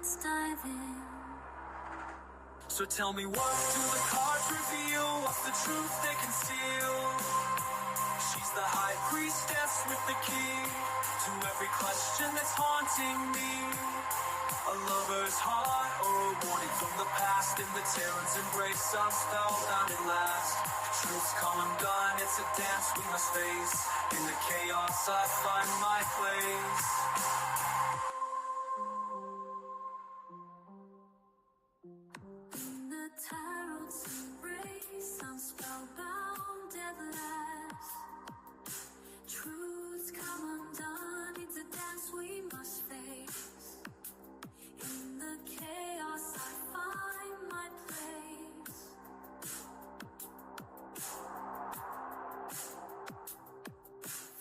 let's dive in. So tell me, what do the cards reveal? What's the truth they conceal? She's the high priestess with the key to every question that's haunting me. A lover's heart or a warning from the past. In the Terran's embrace, I'm spellbound at last. Truth's come undone, it's a dance we must face. In the chaos I find my place. In the tarot's embrace, I'm spellbound at last. Truths come undone, it's a dance we must face. In the chaos, I find my place.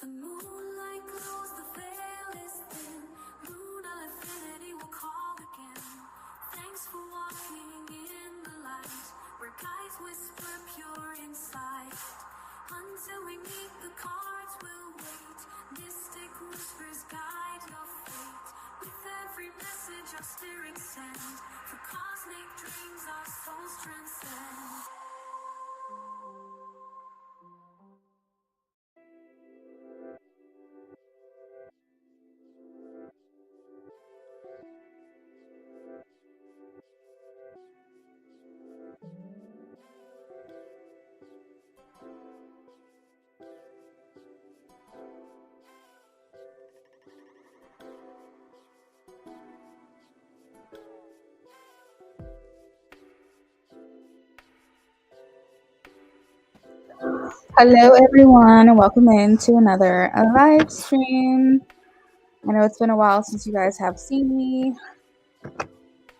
The moonlight glows, the veil is thin. Lunar affinity will call again. Thanks for walking in the light, where guides whisper pure insight. Until we meet, the cards will wait. Mystic whispers guide your fate. With every message our spirits send, for cosmic dreams our souls transcend. Hello, everyone, and welcome into another live stream. I know it's been a while since you guys have seen me.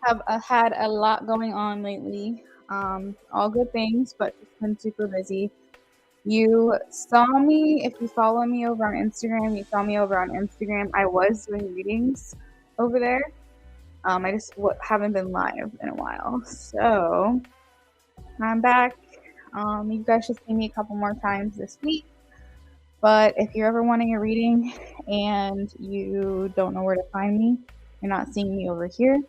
Have had a lot going on lately. All good things, but just been super busy. You saw me, if you follow me over on Instagram, you saw me over on Instagram. I was doing readings over there. I just haven't been live in a while. So I'm back. You guys should see me a couple more times this week. But if you're ever wanting a reading and you don't know where to find me, you're not seeing me over here,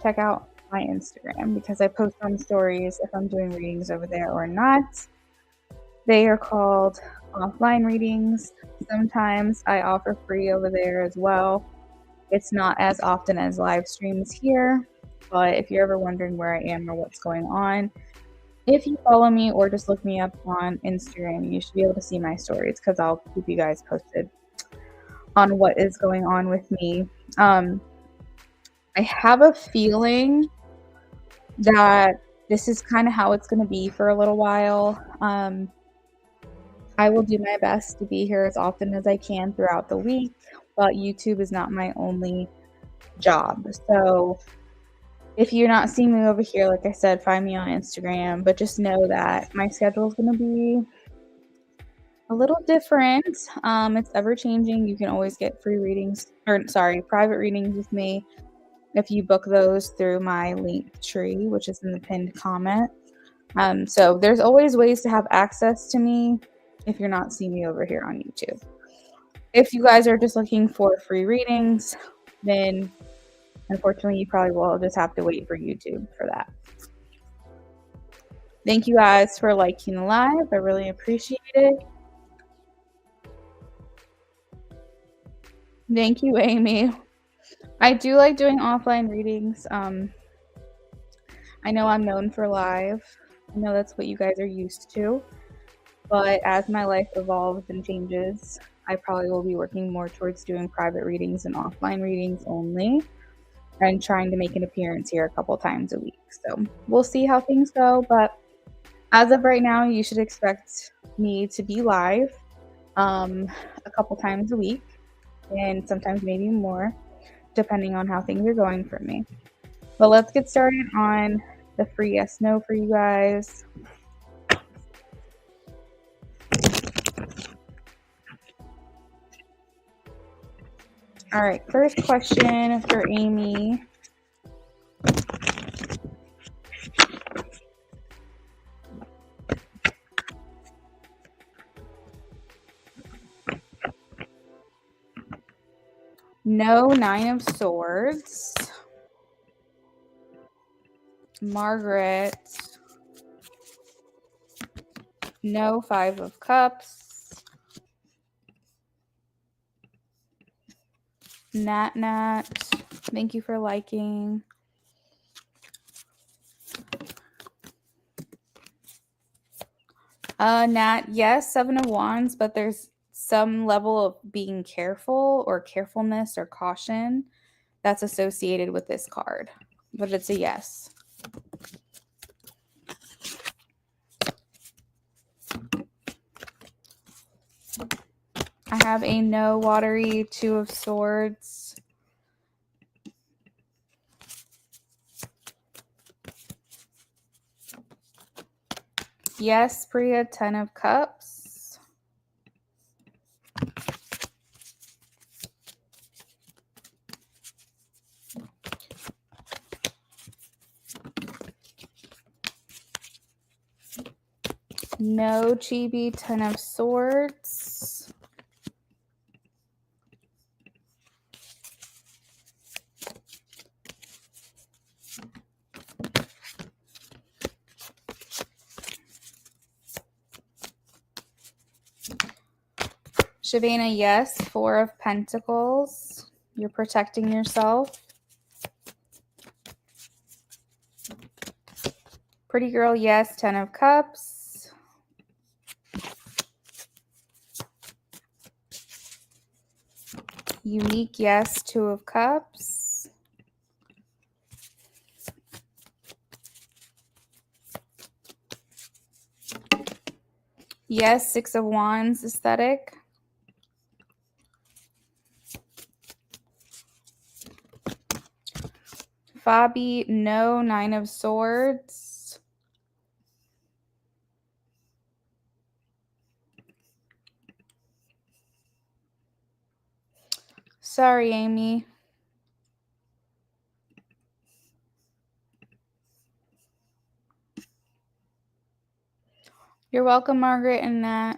check out my Instagram because I post on stories if I'm doing readings over there or not. They are called offline readings. Sometimes I offer free over there as well. It's not as often as live streams here, but if you're ever wondering where I am or what's going on, if you follow me or just look me up on Instagram, you should be able to see my stories because I'll keep you guys posted on what is going on with me. I have a feeling that this is kind of how it's going to be for a little while. I will do my best to be here as often as I can throughout the week, but YouTube is not my only job. So if you're not seeing me over here, like I said, find me on Instagram, but just know that my schedule is going to be a little different. It's ever changing. You can always get private readings with me if you book those through my link tree, which is in the pinned comment. So there's always ways to have access to me if you're not seeing me over here on YouTube. If you guys are just looking for free readings, then unfortunately, you probably will just have to wait for YouTube for that. Thank you guys for liking the live. I really appreciate it. Thank you, Amy. I do like doing offline readings. I know I'm known for live. I know that's what you guys are used to. But as my life evolves and changes, I probably will be working more towards doing private readings and offline readings only, and trying to make an appearance here a couple times a week. So we'll see how things go. But as of right now, you should expect me to be live a couple times a week, and sometimes maybe more, depending on how things are going for me. But let's get started on the free yes no for you guys. All right, first question for Amy. No 9 of Swords. Margaret. No, 5 of Cups. Nat Nat. Thank you for liking. Nat, yes, 7 of Wands, but there's some level of being careful or carefulness or caution that's associated with this card. But it's a yes. I have a no, watery, 2 of Swords. Yes, Priya, 10 of Cups. No, Chibi, 10 of Swords. Shavana, yes, 4 of Pentacles. You're protecting yourself. Pretty Girl, yes, 10 of Cups. Unique, yes, 2 of Cups. Yes, 6 of Wands, aesthetic. Fabi, no, 9 of Swords. Sorry, Amy. You're welcome, Margaret and Nat.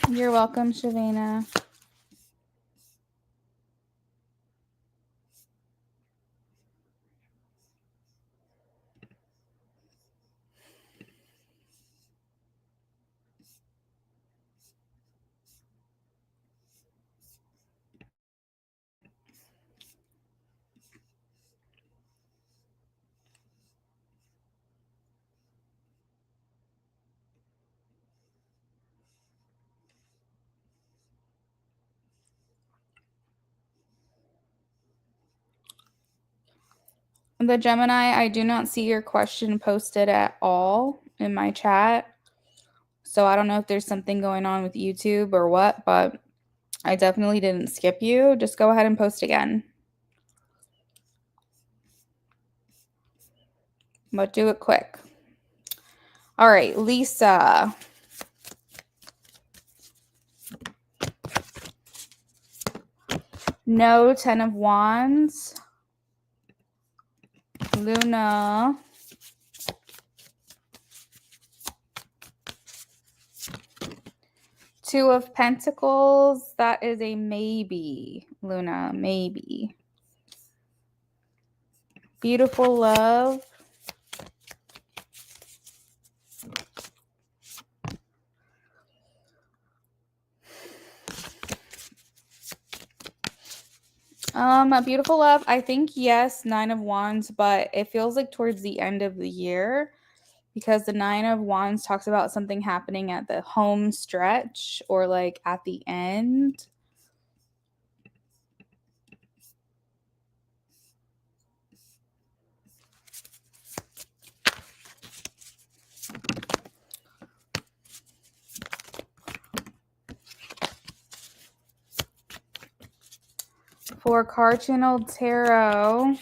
You're welcome, Shavana. The Gemini, I do not see your question posted at all in my chat. So I don't know if there's something going on with YouTube or what, but I definitely didn't skip you. Just go ahead and post again. But do it quick. All right, Lisa. No, 10 of Wands. Luna. Two of Pentacles. That is a maybe, Luna, maybe. Beautiful Love. Beautiful Love, I think yes, 9 of Wands, but it feels like towards the end of the year because the 9 of Wands talks about something happening at the home stretch or like at the end. For Card Channel Tarot,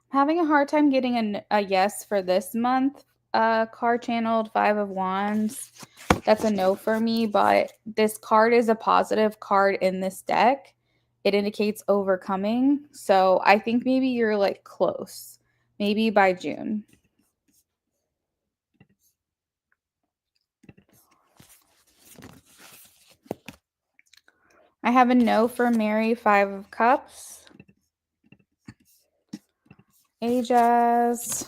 having a hard time getting a yes for this month. Card channeled 5 of Wands. That's a no for me, but this card is a positive card in this deck. it indicates overcoming. So I think maybe you're like close, maybe by June. I have a no for Mary, 5 of Cups. Jazz.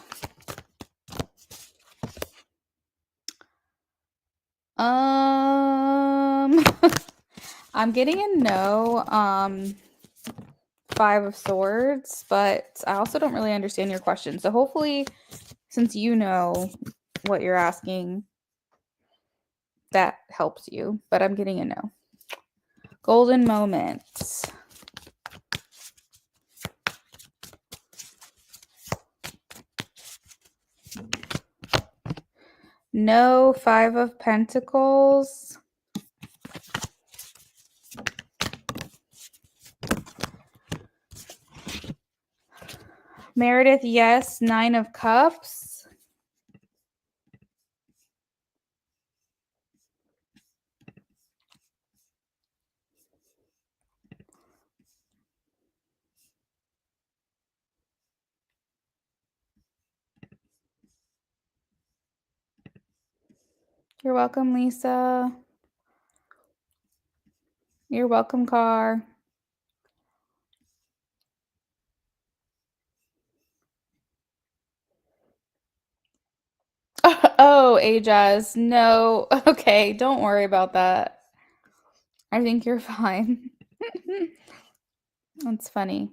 I'm getting a no. 5 of Swords, but I also don't really understand your question. So hopefully, since you know what you're asking, that helps you. But I'm getting a no. Golden moments. No, 5 of Pentacles. Meredith, yes, 9 of Cups. You're welcome, Lisa. You're welcome, Car. Oh, Ajaz. No. Okay, don't worry about that. I think you're fine. That's funny.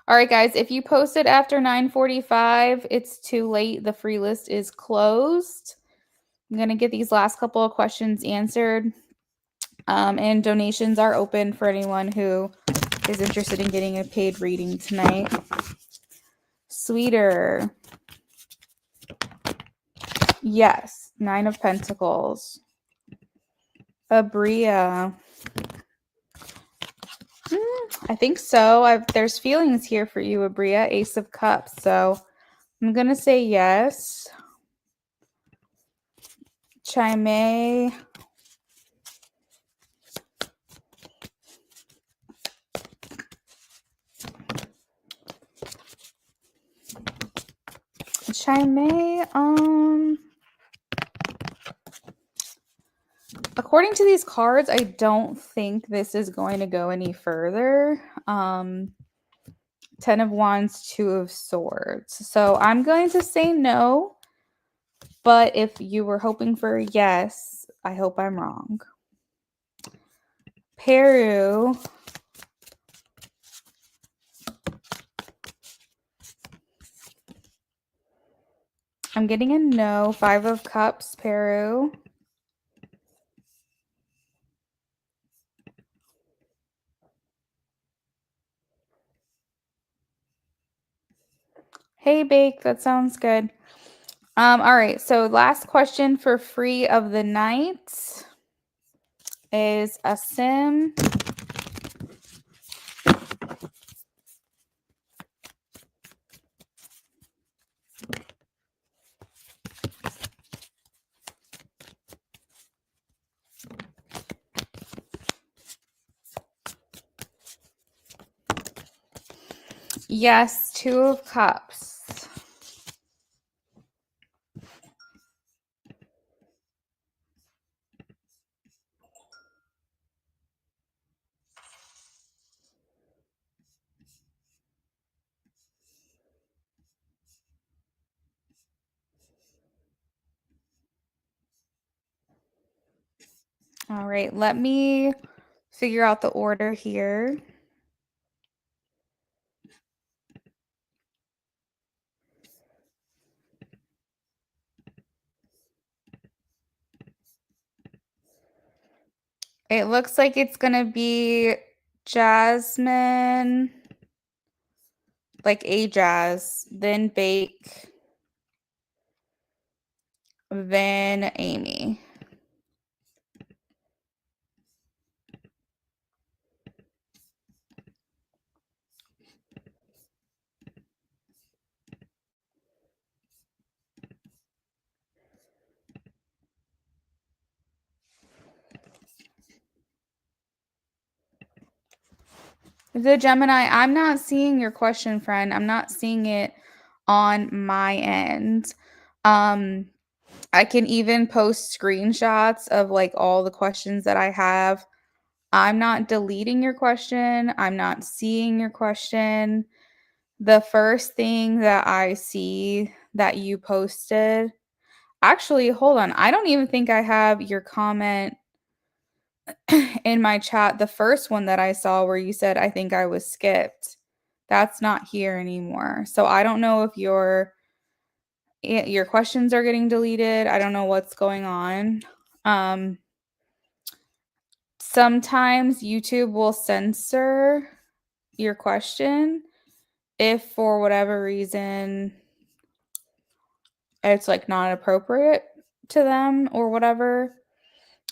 All right, guys, if you posted after 9:45, it's too late. The free list is closed. I'm going to get these last couple of questions answered. And donations are open for anyone who is interested in getting a paid reading tonight. Sweeter. Yes. 9 of Pentacles. Abria. I think so. There's feelings here for you, Abria. Ace of Cups. So I'm going to say yes. Chime. According to these cards, I don't think this is going to go any further. 10 of Wands, 2 of Swords. So I'm going to say no. But if you were hoping for a yes, I hope I'm wrong. Peru. I'm getting a no. 5 of Cups, Peru. Hey, Bake, that sounds good. All right, so last question for free of the night is a sim. Yes, 2 of Cups. All right, let me figure out the order here. It looks like it's going to be Jasmine, like a Jazz, then Bake, then Amy. The Gemini, I'm not seeing your question, friend. I'm not seeing it on my end. Um, I can even post screenshots of like all the questions that I have. I'm not deleting your question. I'm not seeing your question. The first thing that I see that you posted, actually, hold on. I don't even think I have your comment in my chat. The first one that I saw where you said, I think I was skipped. That's not here anymore. So I don't know if your questions are getting deleted. I don't know what's going on. Um, Sometimes YouTube will censor your question if for whatever reason it's like not appropriate to them or whatever.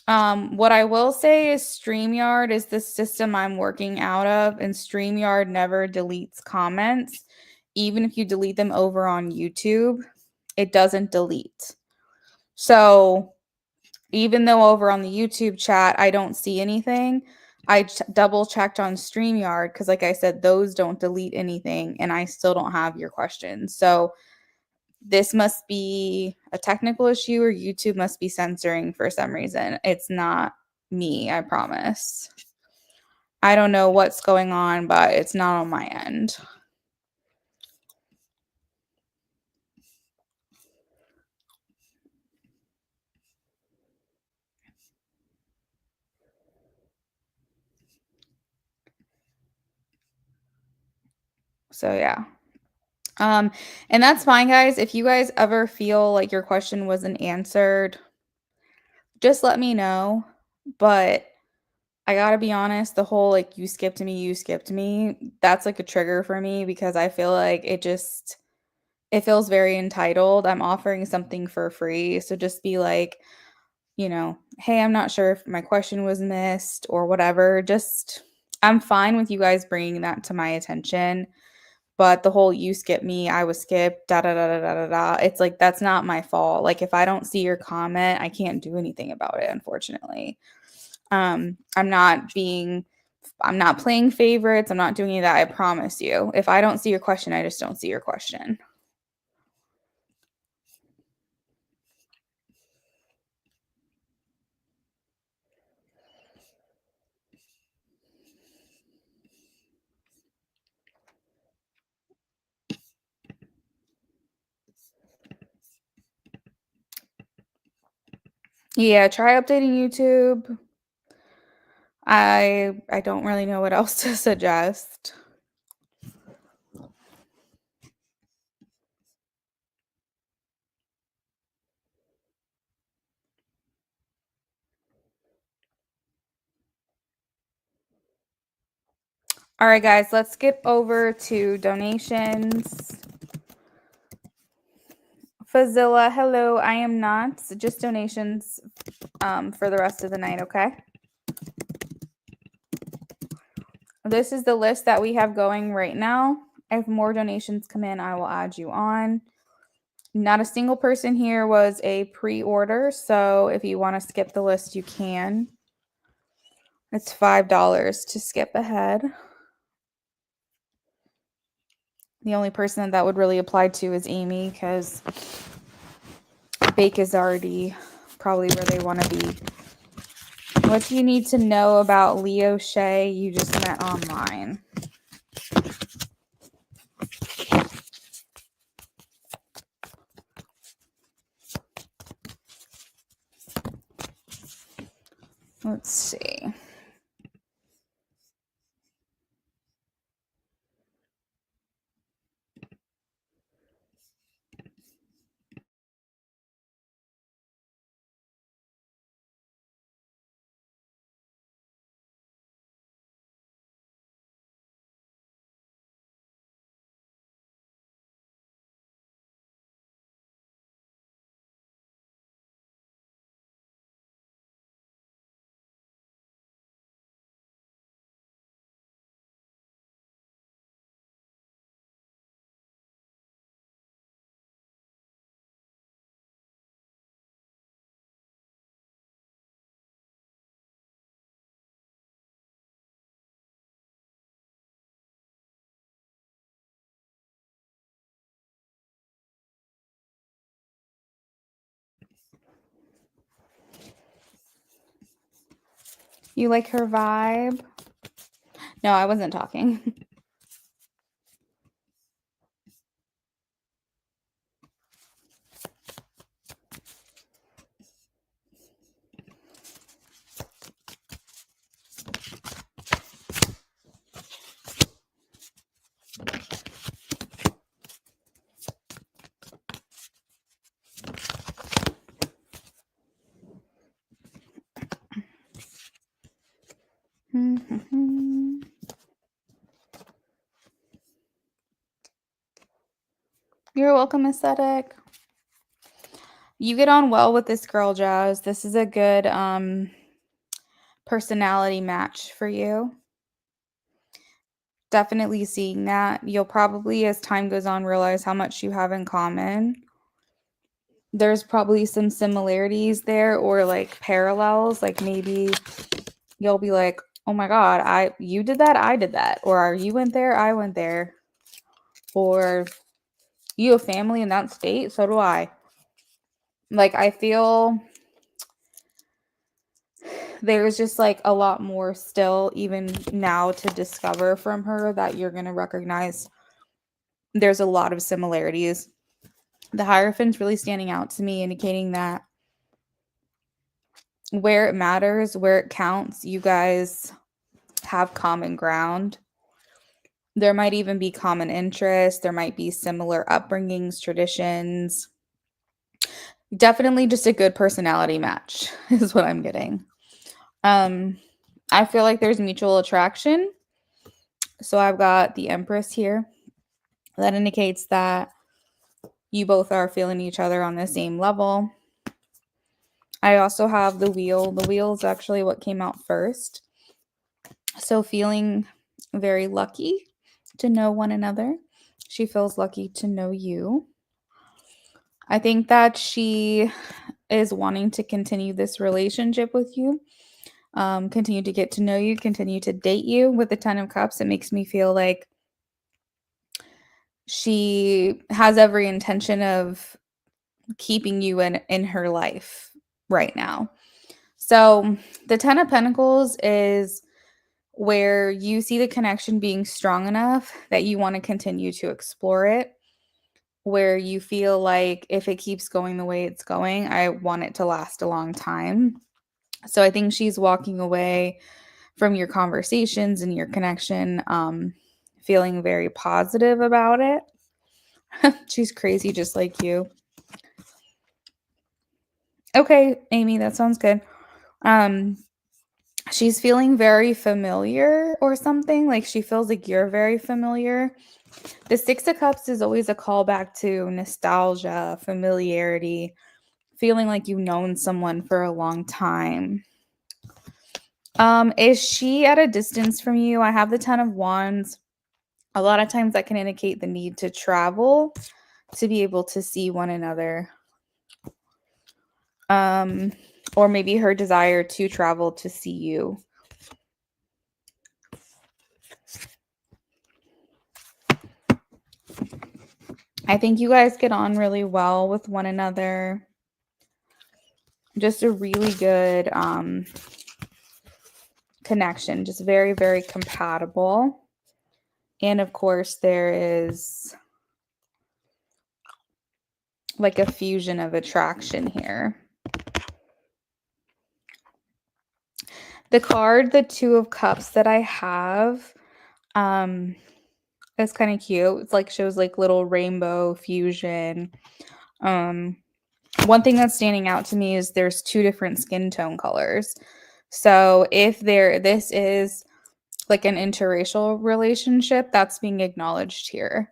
What I will say is StreamYard is the system I'm working out of, and StreamYard never deletes comments. Even if you delete them over on YouTube, it doesn't delete. So even though over on the YouTube chat, I don't see anything, I double checked on StreamYard because, like I said, those don't delete anything, and I still don't have your questions. So this must be a technical issue, or YouTube must be censoring for some reason. It's not me, I promise. I don't know what's going on, but it's not on my end. So yeah. And that's fine, guys. If you guys ever feel like your question wasn't answered, just let me know. But I gotta be honest, the whole like you skipped me, that's like a trigger for me because I feel like it feels very entitled. I'm offering something for free. So just be like, hey, I'm not sure if my question was missed or whatever. Just, I'm fine with you guys bringing that to my attention. But the whole you skipped me, I was skipped, da da da da da da da. It's like, that's not my fault. Like, if I don't see your comment, I can't do anything about it, unfortunately. I'm not being, I'm not playing favorites. I'm not doing any of that. I promise you. If I don't see your question, I just don't see your question. Yeah, try updating YouTube. I don't really know what else to suggest. All right, guys, let's skip over to donations. Fazilla, hello. I am not. Just donations for the rest of the night, okay? This is the list that we have going right now. If more donations come in, I will add you on. Not a single person here was a pre-order, so if you want to skip the list, you can. It's $5 to skip ahead. The only person that would really apply to is Amy because Bake is already probably where they want to be. What do you need to know about Leo Shea you just met online? Let's see. You like her vibe? No, I wasn't talking. You're welcome, aesthetic. You get on well with this girl, Jazz. This is a good personality match for you. Definitely seeing that. You'll probably, as time goes on, realize how much you have in common. There's probably some similarities there or like parallels. Like maybe you'll be like, oh my God, you did that, I did that. Or you went there, I went there. Or you have family in that state, so do I. Like I feel there's just like a lot more still even now to discover from her that you're going to recognize there's a lot of similarities. The Hierophant's really standing out to me, indicating that where it matters, where it counts, you guys have common ground. There might even be common interests. There might be similar upbringings, traditions. Definitely just a good personality match is what I'm getting. I feel like there's mutual attraction. So I've got the Empress here. That indicates that you both are feeling each other on the same level. I also have the Wheel. The Wheel is actually what came out first. So feeling very lucky to know one another. She feels lucky to know you. I think that she is wanting to continue this relationship with you, continue to get to know you, continue to date you. With the Ten of Cups, it makes me feel like she has every intention of keeping you in her life right now. So the Ten of Pentacles is where you see the connection being strong enough that you want to continue to explore it, where you feel like if it keeps going the way it's going, I want it to last a long time. So I think she's walking away from your conversations and your connection, feeling very positive about it. She's crazy just like you. Okay, Amy, that sounds good. She's feeling very familiar or something. Like she feels like you're very familiar. The Six of Cups is always a callback to nostalgia, familiarity, feeling like you've known someone for a long time. Is she at a distance from you? I have the Ten of Wands. A lot of times that can indicate the need to travel to be able to see one another. Or maybe her desire to travel to see you. I think you guys get on really well with one another. Just a really good connection. Just very, very compatible. And of course, there is like a fusion of attraction here. The card, the Two of Cups that I have, it's kind of cute. It's like shows like little rainbow fusion. One thing that's standing out to me is there's two different skin tone colors. So if this is like an interracial relationship, that's being acknowledged here,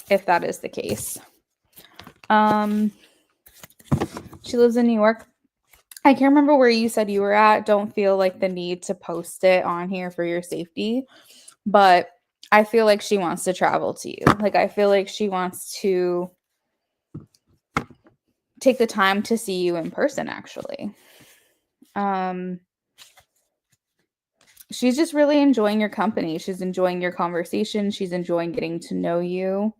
if that is the case. She lives in New York. I can't remember where you said you were at. Don't feel like the need to post it on here for your safety, but I feel like she wants to travel to you. Like I feel like she wants to take the time to see you in person, actually. She's just really enjoying your company. She's enjoying your conversation. She's enjoying getting to know you.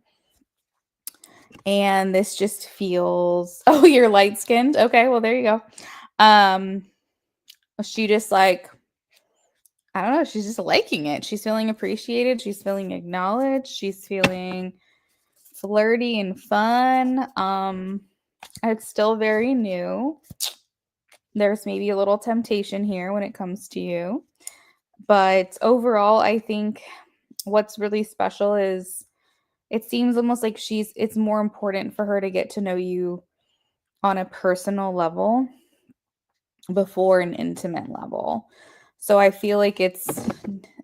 And this just feels, oh, you're light skinned. Okay, well, there you go. She just like I don't know, she's just liking it. She's feeling appreciated, she's feeling acknowledged, she's feeling flirty and fun. It's still very new. There's maybe a little temptation here when it comes to you. But overall, I think what's really special is it seems almost like it's more important for her to get to know you on a personal level before an intimate level. So I feel like it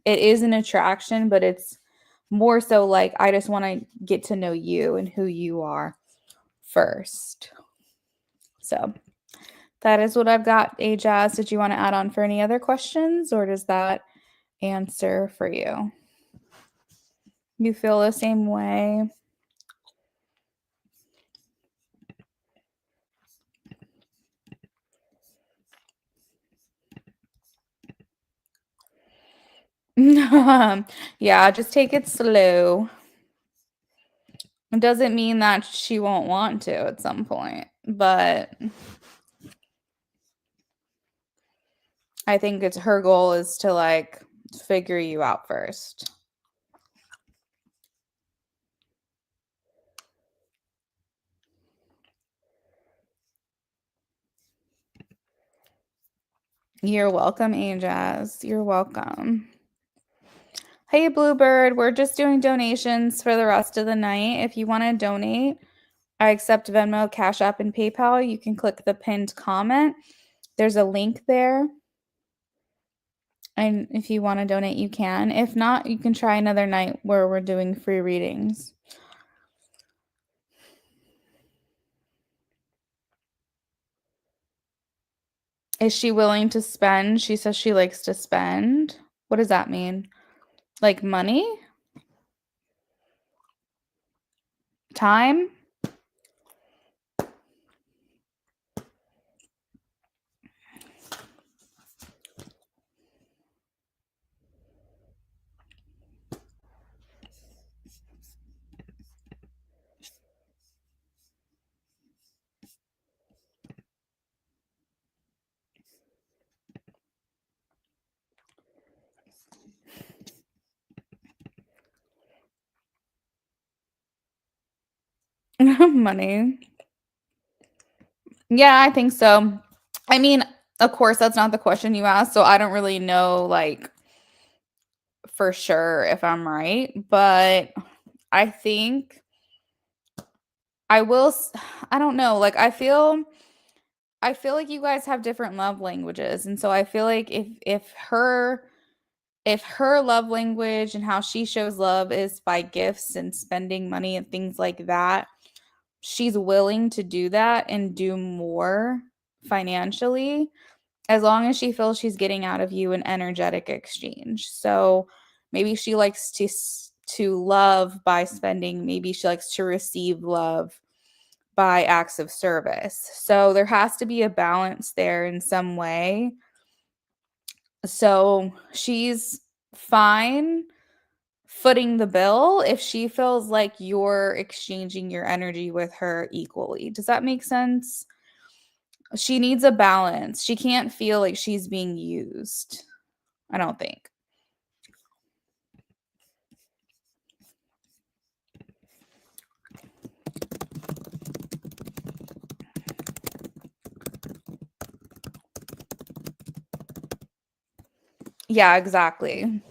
is an attraction, but it's more so like I just want to get to know you and who you are first. So that is what I've got. Jazz, did you want to add on for any other questions, or does that answer for you? You feel the same way? Yeah, just take it slow. It doesn't mean that she won't want to at some point, but I think it's her goal is to like figure you out first. You're welcome, Jazz. You're welcome. Hey, Bluebird, we're just doing donations for the rest of the night. If you want to donate, I accept Venmo, Cash App, and PayPal. You can click the pinned comment. There's a link there. And if you want to donate, you can. If not, you can try another night where we're doing free readings. Is she willing to spend? She says she likes to spend. What does that mean? Like money? Time? Money. Yeah, I think so. I mean, of course, that's not the question you asked, so I don't really know, like, for sure if I'm right, but I think I will I don't know, like, I feel like you guys have different love languages, and so I feel like if her love language and how she shows love is by gifts and spending money and things like that, she's willing to do that and do more financially as long as she feels she's getting out of you an energetic exchange. So maybe she likes to love by spending, maybe she likes to receive love by acts of service. So there has to be a balance there in some way. So she's fine footing the bill if she feels like you're exchanging your energy with her equally. Does that make sense? She needs a balance. She can't feel like she's being used, I don't think. Yeah, exactly.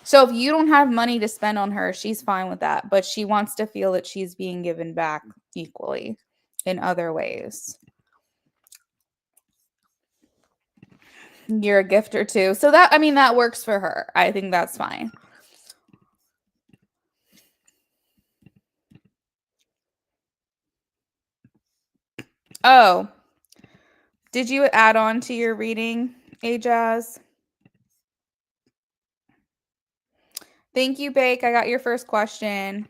So if you don't have money to spend on her, she's fine with that, but she wants to feel that she's being given back equally in other ways. You're a gifter too. So that, I mean, that works for her. I think that's fine. Oh, did you add on to your reading, Jazz? Thank you, Bake. I got your first question.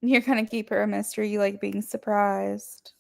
You're going to keep her a mystery. You like being surprised.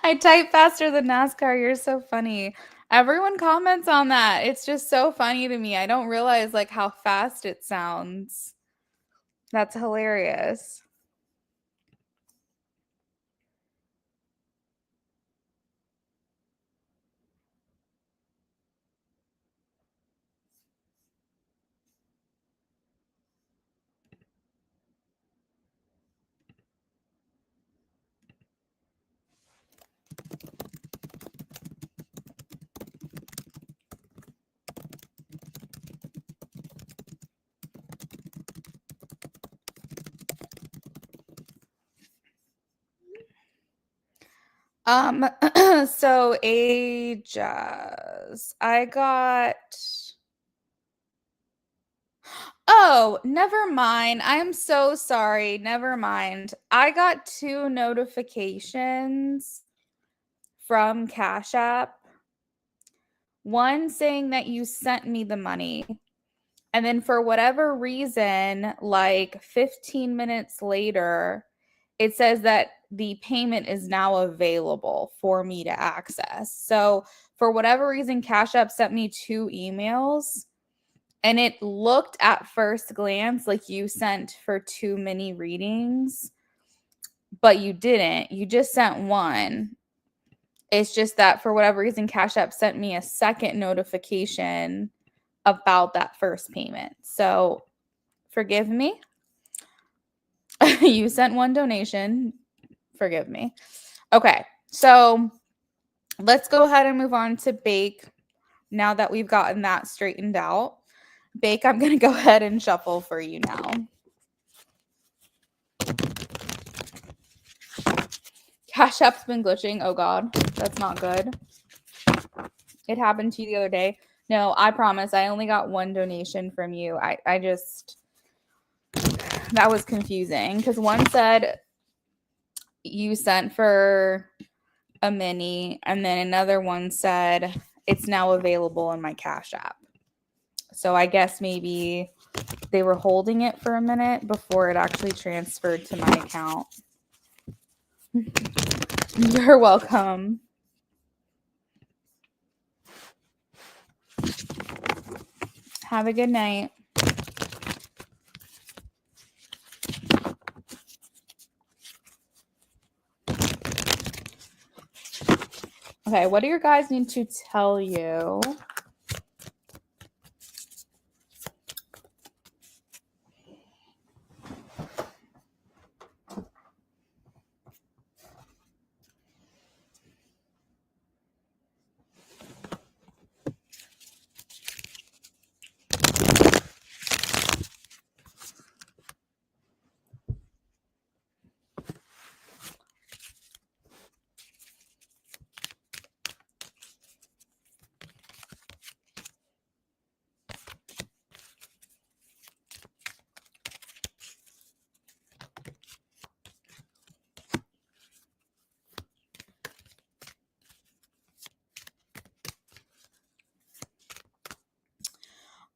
I type faster than NASCAR. You're so funny. Everyone comments on that. It's just so funny to me. I don't realize like how fast it sounds. That's hilarious. So ages. I got. Oh, never mind. I'm so sorry. Never mind. I got 2 notifications from Cash App. One saying that you sent me the money. And then for whatever reason, like 15 minutes later, it says that the payment is now available for me to access. So for whatever reason, Cash App sent me 2 emails. And it looked at first glance like you sent for too many readings, but you didn't. You just sent one. It's just that for whatever reason, Cash App sent me a second notification about that first payment. So forgive me. You sent one donation. Forgive me. Okay. So let's go ahead and move on to Bake now that we've gotten that straightened out. Bake, I'm going to go ahead and shuffle for you now. Cash App's been glitching. Oh, God. That's not good. It happened to you the other day. No, I promise. I only got one donation from you. I just... That was confusing because one said you sent for a mini and then another one said it's now available in my Cash App. So I guess maybe they were holding it for a minute before it actually transferred to my account. You're welcome. Have a good night. Okay, what do your guys need to tell you?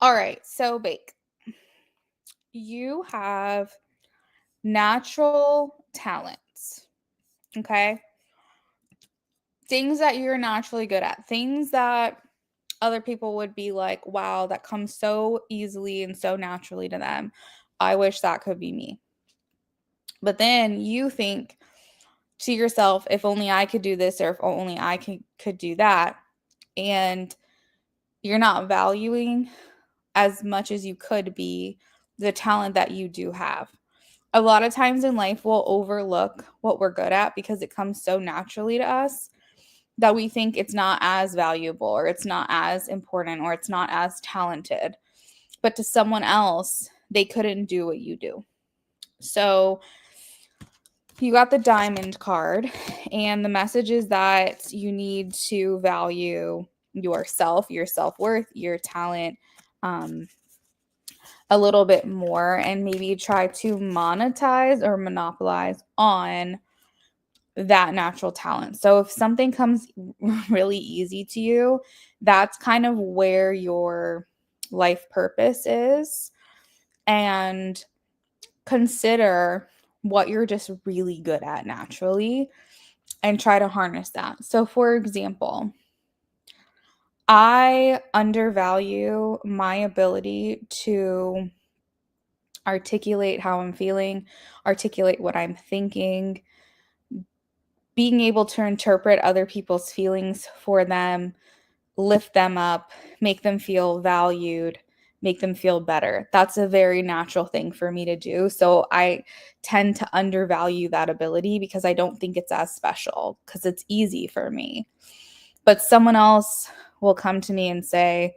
All right, so Bake, you have natural talents, okay? Things that you're naturally good at, things that other people would be like, wow, that comes so easily and so naturally to them. I wish that could be me. But then you think to yourself, if only I could do this or if only I could do that. And you're not valuing as much as you could be the talent that you do have. A lot of times in life, we'll overlook what we're good at because it comes so naturally to us that we think it's not as valuable or it's not as important or it's not as talented. but to someone else, they couldn't do what you do. So you got the diamond card, and the message is that you need to value yourself, your self-worth, your talent, a little bit more, and maybe try to monetize or monopolize on that natural talent. So if something comes really easy to you, that's kind of where your life purpose is. And consider what you're just really good at naturally and try to harness that. So for example, I undervalue my ability to articulate how I'm feeling, articulate what I'm thinking, being able to interpret other people's feelings for them, lift them up, make them feel valued, make them feel better. That's a very natural thing for me to do. So I tend to undervalue that ability because I don't think it's as special because it's easy for me. But someone else will come to me and say,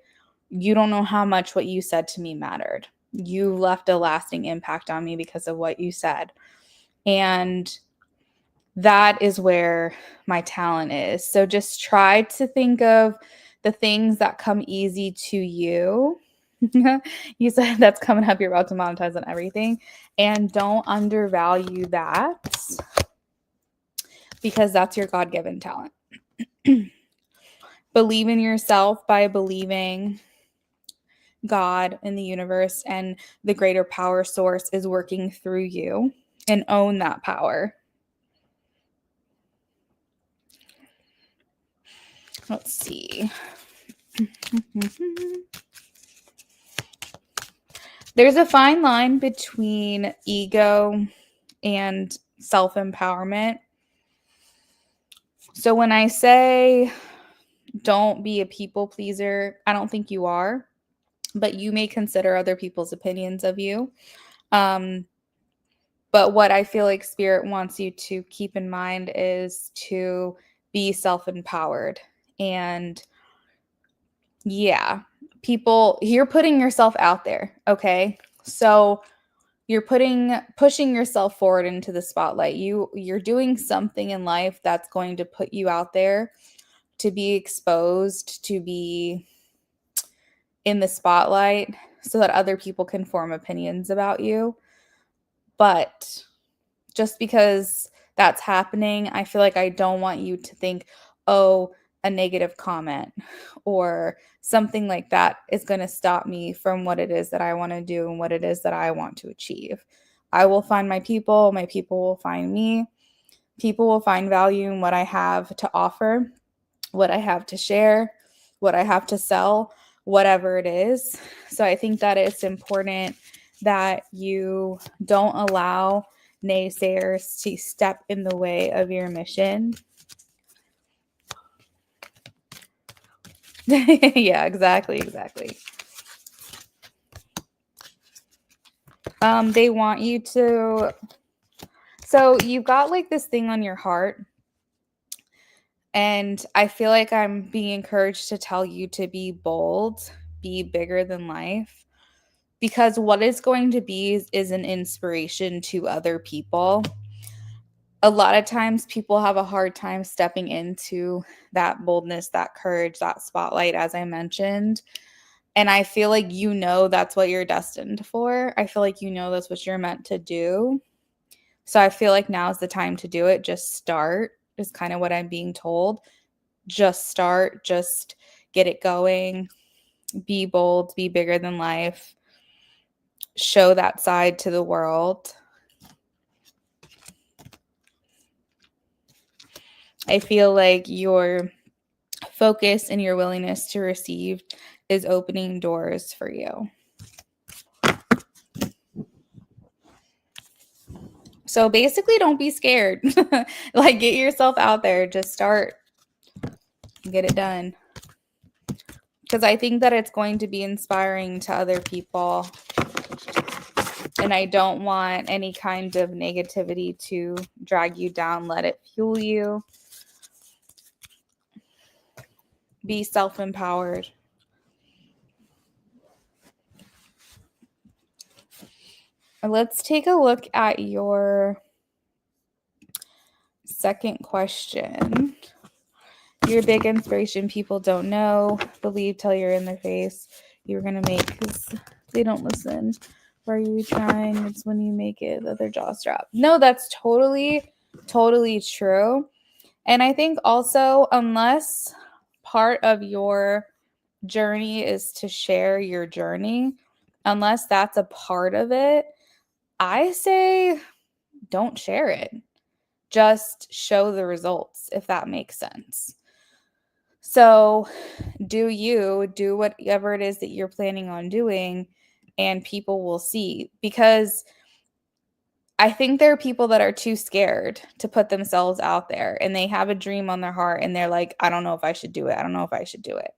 "You don't know how much what you said to me mattered. You left a lasting impact on me because of what you said." And that is where my talent is. So just try to think of the things that come easy to you. You said that's coming up. You're about to monetize on everything. And don't undervalue that because that's your God-given talent. Believe in yourself by believing God in the universe and the greater power source is working through you, and own that power. Let's see. There's a fine line between ego and self-empowerment. So when I say don't be a people pleaser, I don't think you are, but you may consider other people's opinions of you. But what I feel like Spirit wants you to keep in mind is to be self-empowered. And yeah, people, you're putting yourself out there, okay? So you're pushing yourself forward into the spotlight. You're doing something in life that's going to put you out there to be exposed, to be in the spotlight so that other people can form opinions about you. But just because that's happening, I feel like I don't want you to think, oh, a negative comment or something like that is going to stop me from what it is that I want to do and what it is that I want to achieve. I will find my people will find me. People will find value in what I have to offer, what I have to share, what I have to sell, whatever it is. So I think that it's important that you don't allow naysayers to step in the way of your mission. Yeah, exactly. They want you to, so you've got like this thing on your heart, and I feel like I'm being encouraged to tell you to be bold, be bigger than life, because what it's going to be is an inspiration to other people. A lot of times people have a hard time stepping into that boldness, that courage, that spotlight, as I mentioned. And I feel like that's what you're destined for. I feel like that's what you're meant to do. So I feel like now is the time to do it. Just start is kind of what I'm being told. Just start, just get it going. Be bold, be bigger than life. Show that side to the world. I feel like your focus and your willingness to receive is opening doors for you. So basically, don't be scared. Like, get yourself out there. Just start. Get it done. Because I think that it's going to be inspiring to other people. And I don't want any kind of negativity to drag you down. Let it fuel you. Be self-empowered. let's take a look at your second question. Your big inspiration people don't know, believe till you're in their face. You're going to make, because they don't listen. Why are you trying? It's when you make it that their jaws drop. No, that's totally, totally true. And I think also, unless part of your journey is to share your journey, unless that's a part of it, I say don't share it. Just show the results, if that makes sense. So do whatever it is that you're planning on doing, and people will see. Because I think there are people that are too scared to put themselves out there, and they have a dream on their heart and they're like, I don't know if I should do it. I don't know if I should do it.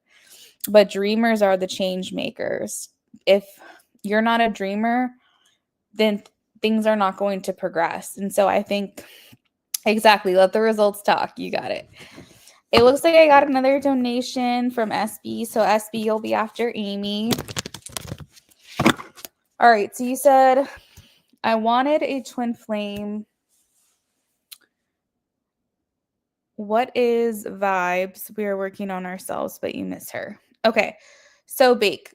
But dreamers are the change makers. If you're not a dreamer, then things are not going to progress. And so I think exactly, let the results talk. You got it. It looks like I got another donation from SB. So SB, you'll be after Amy. All right. So you said, I wanted a twin flame. What is vibes? We are working on ourselves, but you miss her. Okay. So Bake,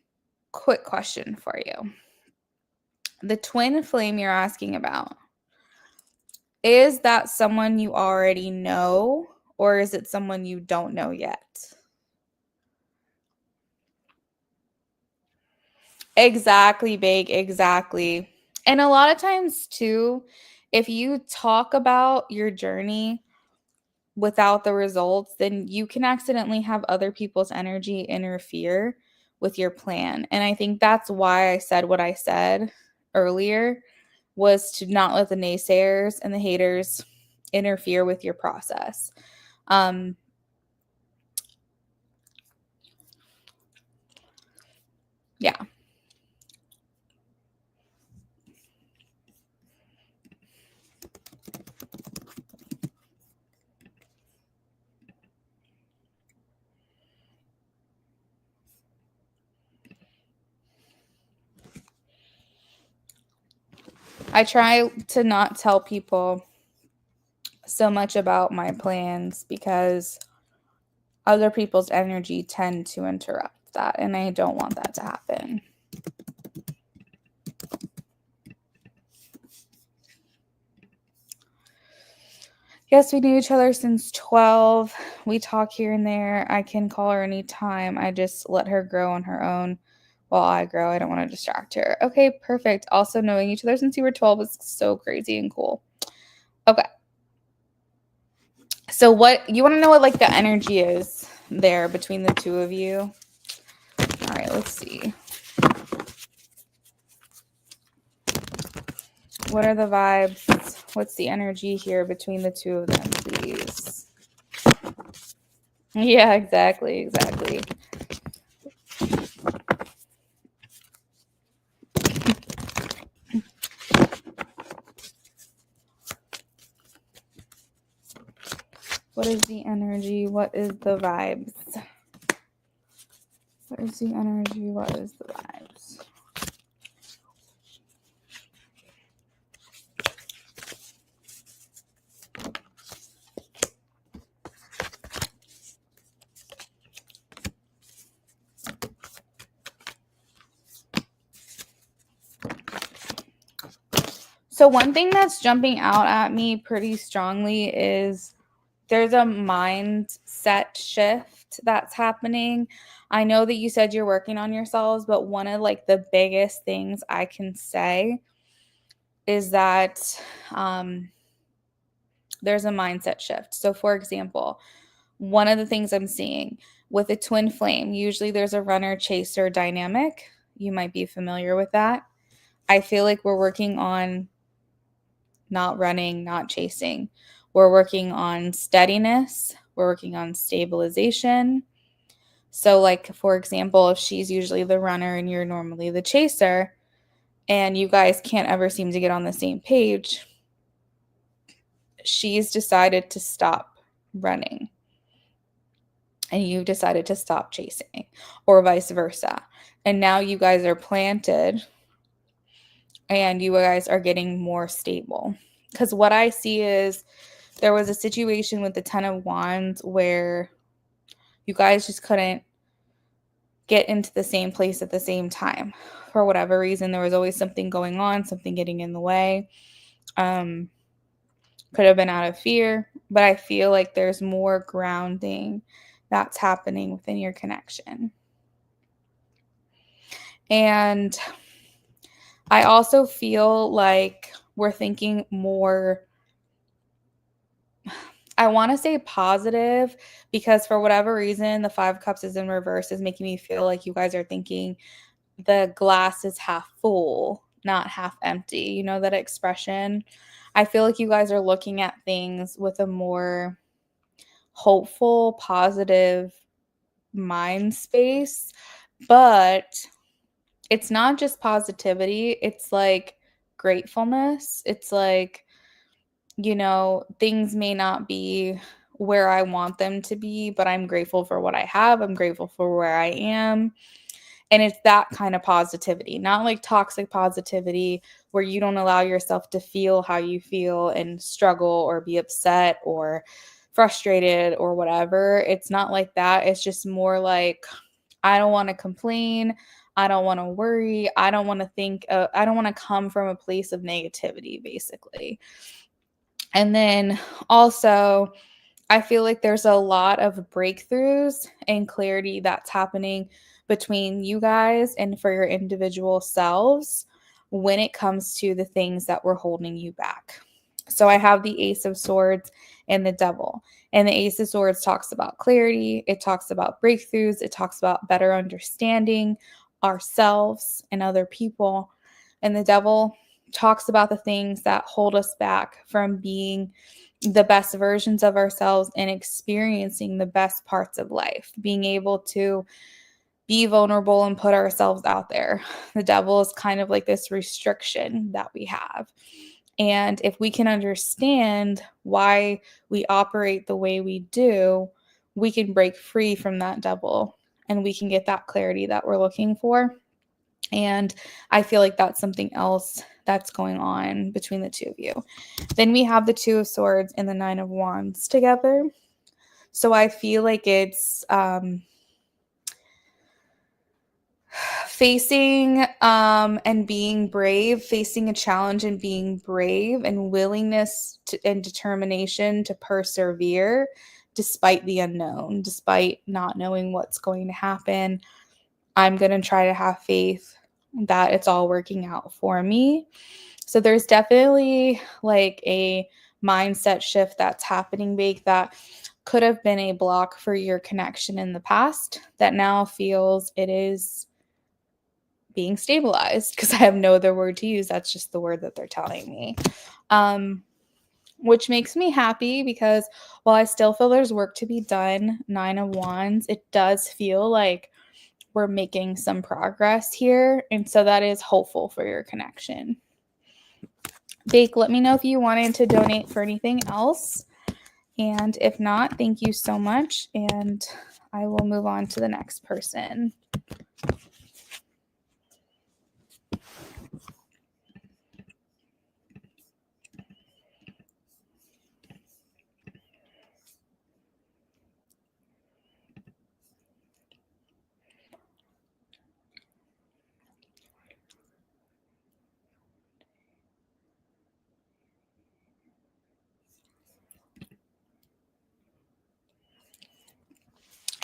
quick question for you. The twin flame you're asking about, is that someone you already know, or is it someone you don't know yet? Exactly, Big, exactly. And a lot of times too, if you talk about your journey without the results, then you can accidentally have other people's energy interfere with your plan. And I think that's why I said what I said earlier, was to not let the naysayers and the haters interfere with your process. Yeah. I try to not tell people so much about my plans because other people's energy tend to interrupt that, and I don't want that to happen. Yes, we knew each other since 12. We talk here and there. I can call her anytime. I just let her grow on her own while I grow. I don't want to distract her. Okay, perfect. Also, knowing each other since you were 12 is so crazy and cool. Okay. So what you want to know what like the energy is there between the two of you? All right, let's see. What are the vibes? What's the energy here between the two of them, please? Yeah, exactly. What is the energy? What is the vibes? What is the energy? What is the vibes? So one thing that's jumping out at me pretty strongly is there's a mindset shift that's happening. I know that you said you're working on yourselves, but one of like the biggest things I can say is that there's a mindset shift. So for example, one of the things I'm seeing with a twin flame, usually there's a runner chaser dynamic. You might be familiar with that. I feel like we're working on not running, not chasing. We're working on steadiness. We're working on stabilization. So, like, for example, if she's usually the runner and you're normally the chaser, and you guys can't ever seem to get on the same page, she's decided to stop running and you decided to stop chasing, or vice versa. And now you guys are planted and you guys are getting more stable. Because what I see is there was a situation with the Ten of Wands where you guys just couldn't get into the same place at the same time. For whatever reason, there was always something going on, something getting in the way. Could have been out of fear, but I feel like there's more grounding that's happening within your connection. And I also feel like we're thinking more, I want to say positive, because for whatever reason, the Five of Cups is in reverse is making me feel like you guys are thinking the glass is half full, not half empty. You know that expression? I feel like you guys are looking at things with a more hopeful, positive mind space, but it's not just positivity. It's like gratefulness. It's like, you know, things may not be where I want them to be, but I'm grateful for what I have. I'm grateful for where I am. And it's that kind of positivity, not like toxic positivity where you don't allow yourself to feel how you feel and struggle or be upset or frustrated or whatever. It's not like that. It's just more like, I don't want to complain. I don't want to worry. I don't want to think, I don't want to come from a place of negativity, basically. And then also, I feel like there's a lot of breakthroughs and clarity that's happening between you guys and for your individual selves when it comes to the things that were holding you back. So I have the Ace of Swords and the Devil. And the Ace of Swords talks about clarity, it talks about breakthroughs, it talks about better understanding ourselves and other people. And the Devil talks about the things that hold us back from being the best versions of ourselves and experiencing the best parts of life, being able to be vulnerable and put ourselves out there. The Devil is kind of like this restriction that we have. And if we can understand why we operate the way we do, we can break free from that devil and we can get that clarity that we're looking for. And I feel like that's something else that's going on between the two of you. Then we have the Two of Swords and the Nine of Wands together. So I feel like it's facing and being brave, facing a challenge and being brave, and willingness and determination to persevere despite the unknown, despite not knowing what's going to happen. I'm going to try to have faith that it's all working out for me. So there's definitely like a mindset shift that's happening, Bake, that could have been a block for your connection in the past that now feels it is being stabilized, because I have no other word to use. That's just the word that they're telling me. Which makes me happy, because while I still feel there's work to be done, Nine of Wands, it does feel like we're making some progress here. And so that is hopeful for your connection. Bake, let me know if you wanted to donate for anything else. And if not, thank you so much. And I will move on to the next person.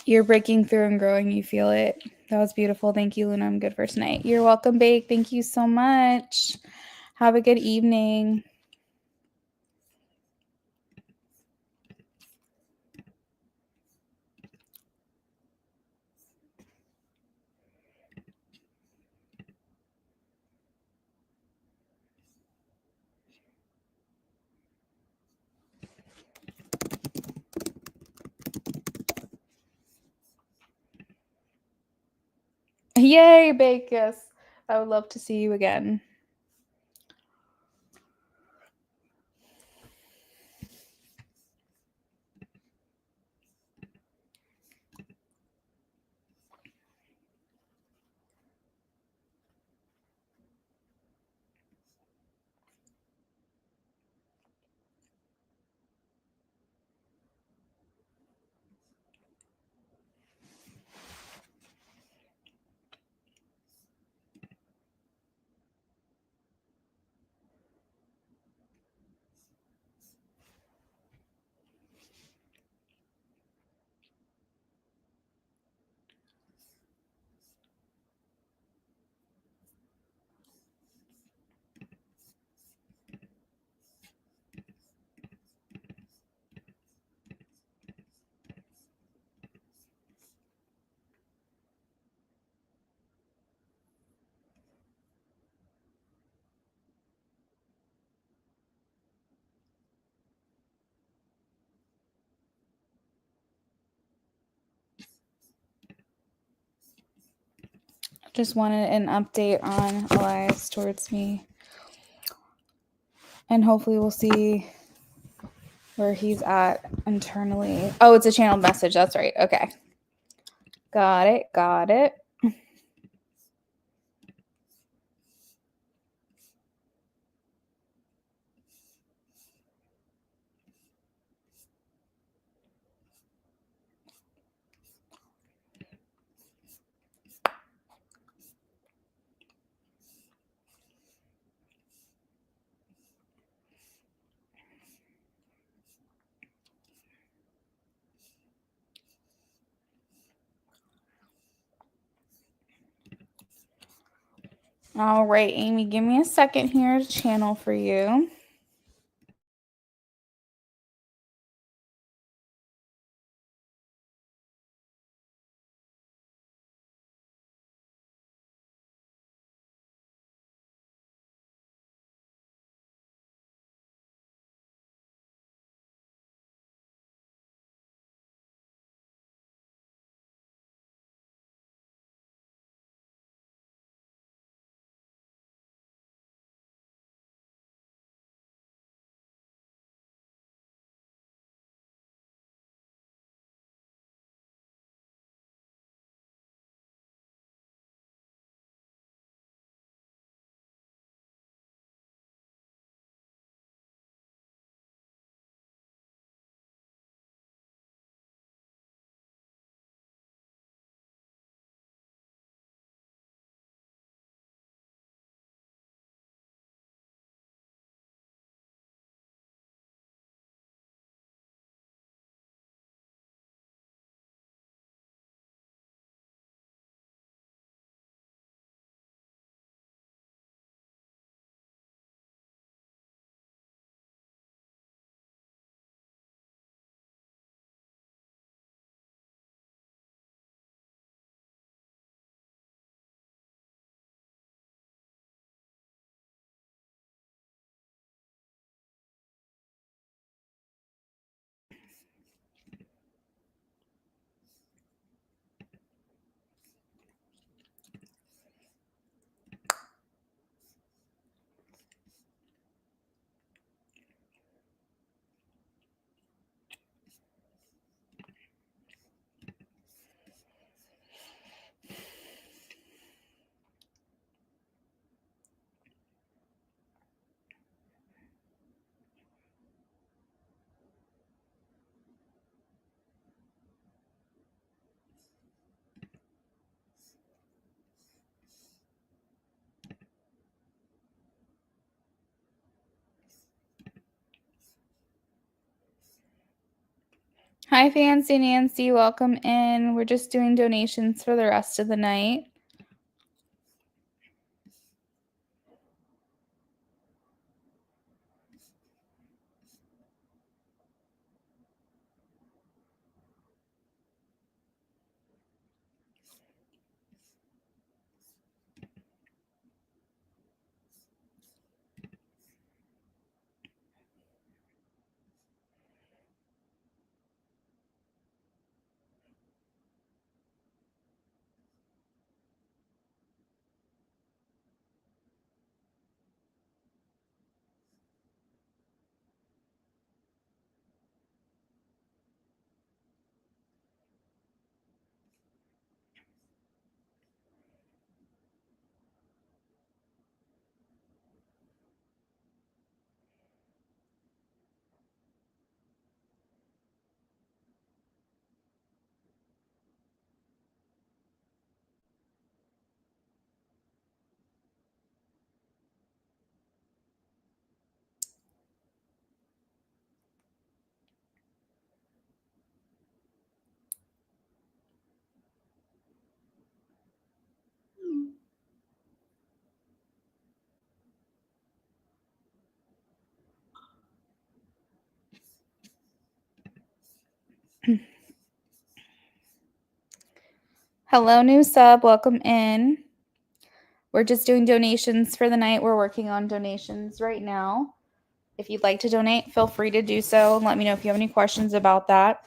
You're breaking through and growing. You feel it. That was beautiful. Thank you, Luna. I'm good for tonight. You're welcome, Bake. Thank you so much. Have a good evening. Yay, Bake. Yes. I would love to see you again. Just wanted an update on Elias towards me. And hopefully we'll see where he's at internally. Oh, it's a channeled message. That's right. Okay. Got it. Got it. All right, Amy, give me a second here to channel for you. Hi, Fancy Nancy. Welcome in. We're just doing donations for the rest of the night. Hello, new sub. Welcome in. We're just doing donations for the night. We're working on donations right now. If you'd like to donate, feel free to do so. Let me know if you have any questions about that.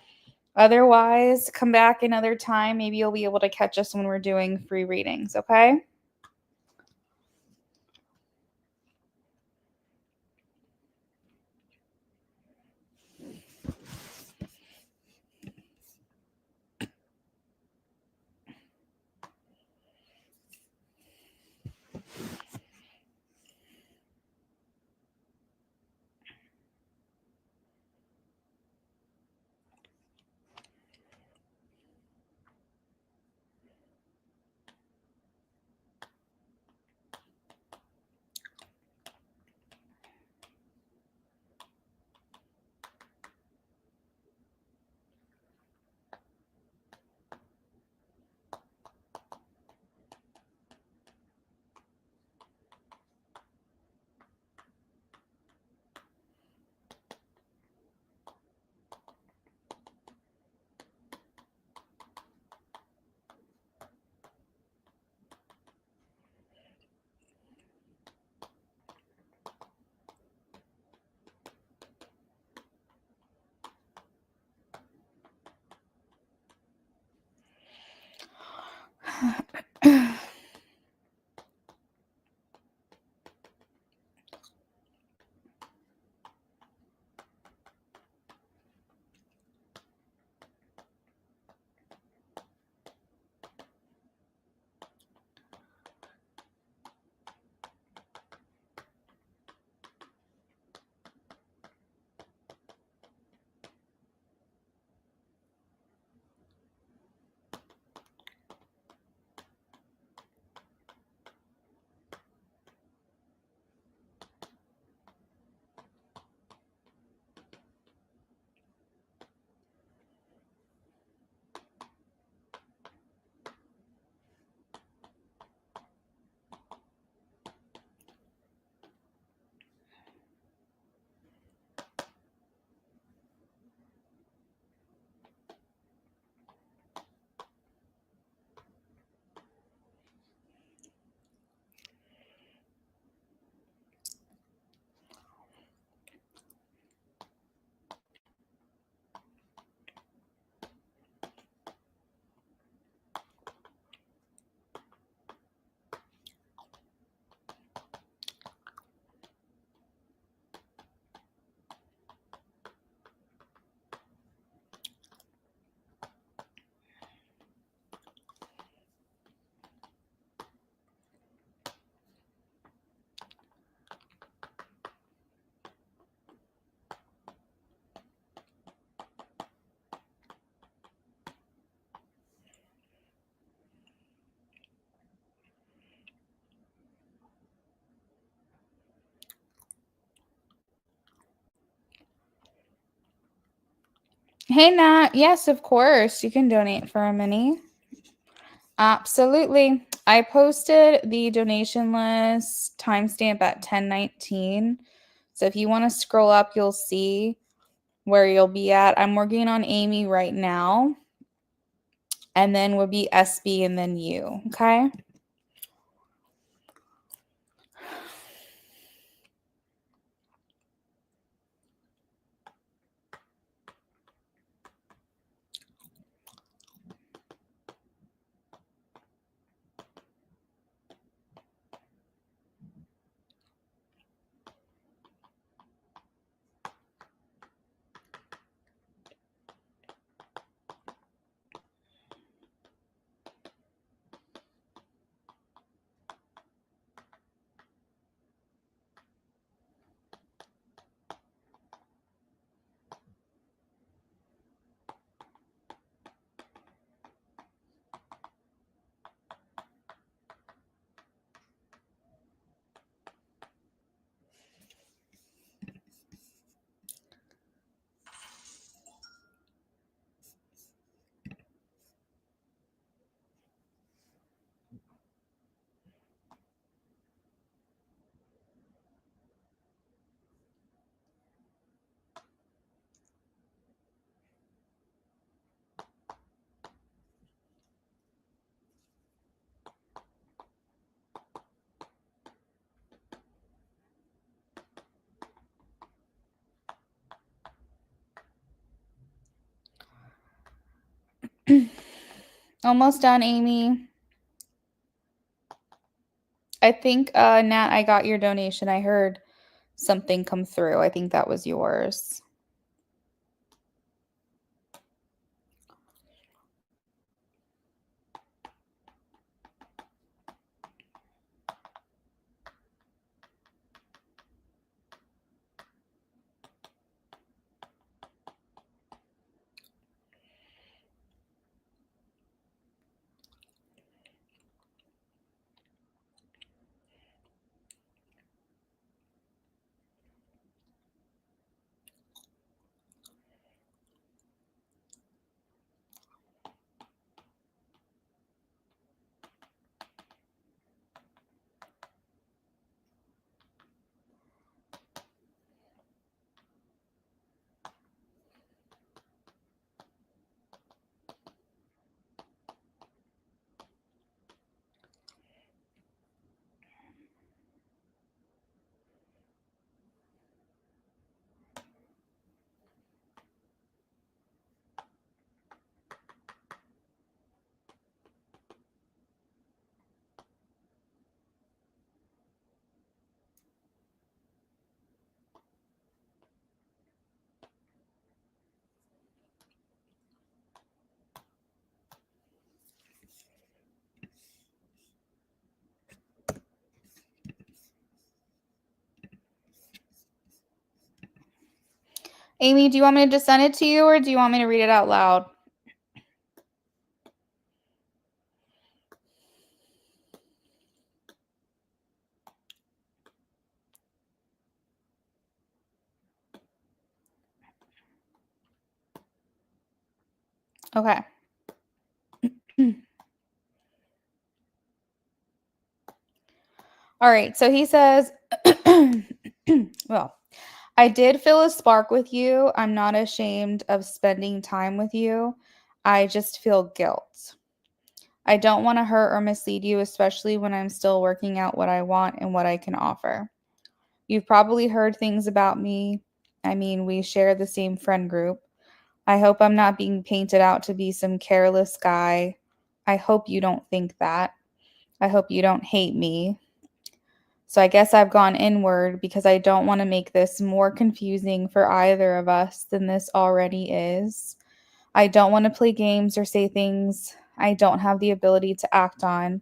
Otherwise, come back another time. Maybe you'll be able to catch us when we're doing free readings, okay? Hey, Nat. Yes, of course. You can donate for a mini. Absolutely. I posted the donation list timestamp at 10:19. So if you want to scroll up, you'll see where you'll be at. I'm working on Amy right now. And then would be SB and then you. Okay. Almost done, Amy. I think, Nat, I got your donation. I heard something come through. I think that was yours. Amy, do you want me to just send it to you or do you want me to read it out loud? Okay. All right. So he says, well, I did feel a spark with you. I'm not ashamed of spending time with you. I just feel guilt. I don't want to hurt or mislead you, especially when I'm still working out what I want and what I can offer. You've probably heard things about me. I mean, we share the same friend group. I hope I'm not being painted out to be some careless guy. I hope you don't think that. I hope you don't hate me. So I guess I've gone inward because I don't want to make this more confusing for either of us than this already is. I don't want to play games or say things I don't have the ability to act on.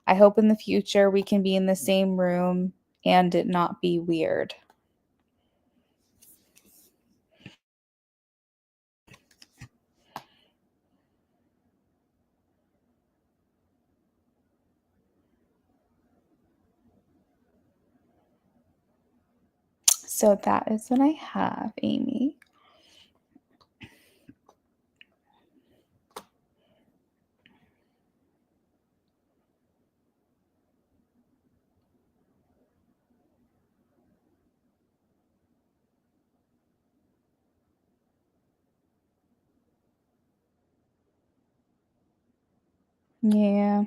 I hope in the future we can be in the same room and it not be weird. So that is what I have, Amy. Yeah.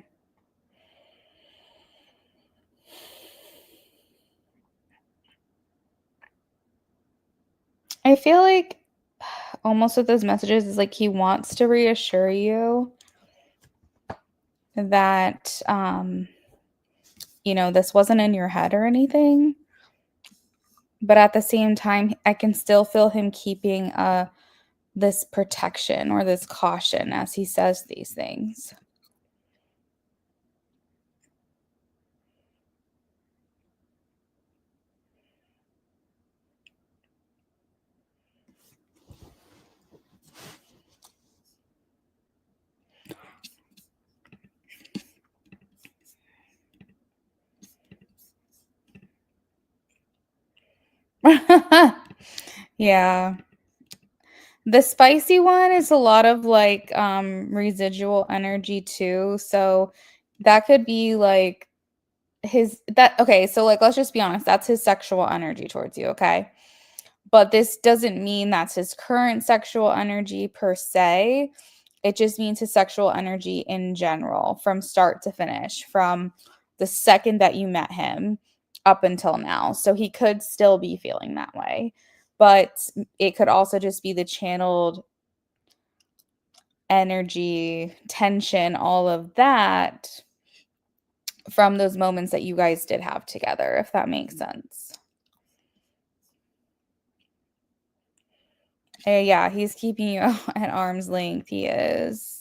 I feel like almost with those messages is like he wants to reassure you that this wasn't in your head or anything. But at the same time, I can still feel him keeping this protection or this caution as he says these things. Yeah. The spicy one is a lot of like residual energy too. So that could be like okay, so like let's just be honest, that's his sexual energy towards you, okay? But this doesn't mean that's his current sexual energy per se. It just means his sexual energy in general from start to finish, from the second that you met him up until now. So he could still be feeling that way. But it could also just be the channeled energy, tension, all of that from those moments that you guys did have together, if that makes sense. Yeah, he's keeping you at arm's length. He is.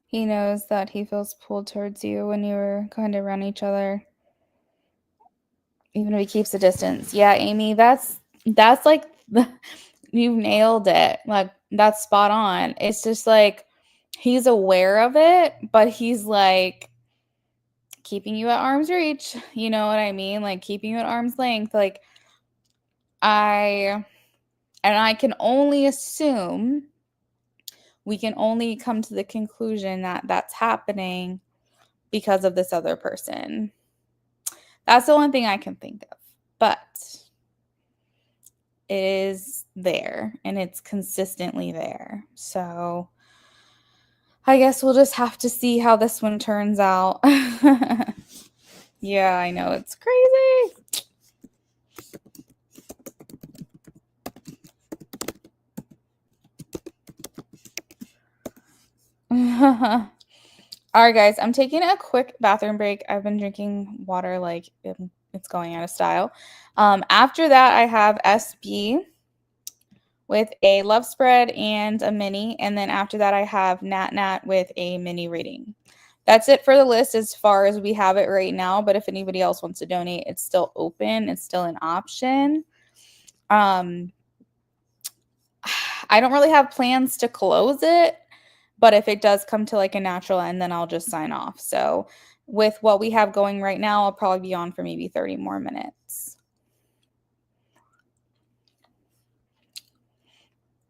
He knows that he feels pulled towards you when you were kind of around each other, even if he keeps a distance. Yeah, Amy, that's like you nailed it. Like that's spot on. It's just like he's aware of it, but he's like keeping you at arm's reach. You know what I mean? Like keeping you at arm's length. Like I can only assume, we can only come to the conclusion that that's happening because of this other person. That's the only thing I can think of. But it is there and it's consistently there. So I guess we'll just have to see how this one turns out. Yeah, I know. It's crazy. All right, guys, I'm taking a quick bathroom break. I've been drinking water like it's going out of style. After that, I have SB with a love spread and a mini. And then after that, I have Nat Nat with a mini reading. That's it for the list as far as we have it right now. But if anybody else wants to donate, it's still open. It's still an option. I don't really have plans to close it. But if it does come to like a natural end, then I'll just sign off. So with what we have going right now, I'll probably be on for maybe 30 more minutes.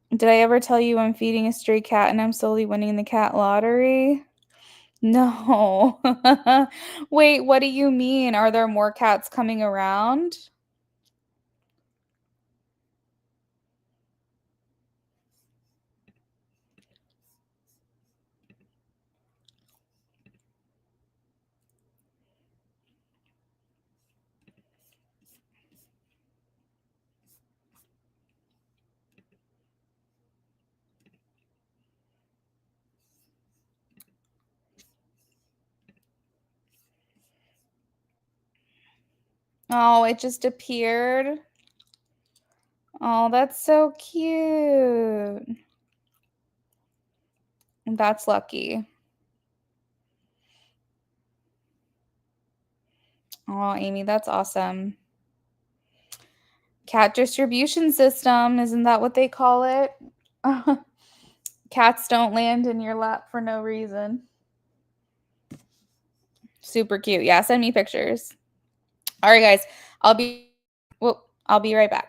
Did I ever tell you I'm feeding a stray cat and I'm slowly winning the cat lottery? No. Wait, what do you mean? Are there more cats coming around? Oh, it just appeared. Oh, that's so cute. That's lucky. Oh, Amy, that's awesome. Cat distribution system, isn't that what they call it? Cats don't land in your lap for no reason. Super cute. Yeah, send me pictures. All right, guys. I'll be right back.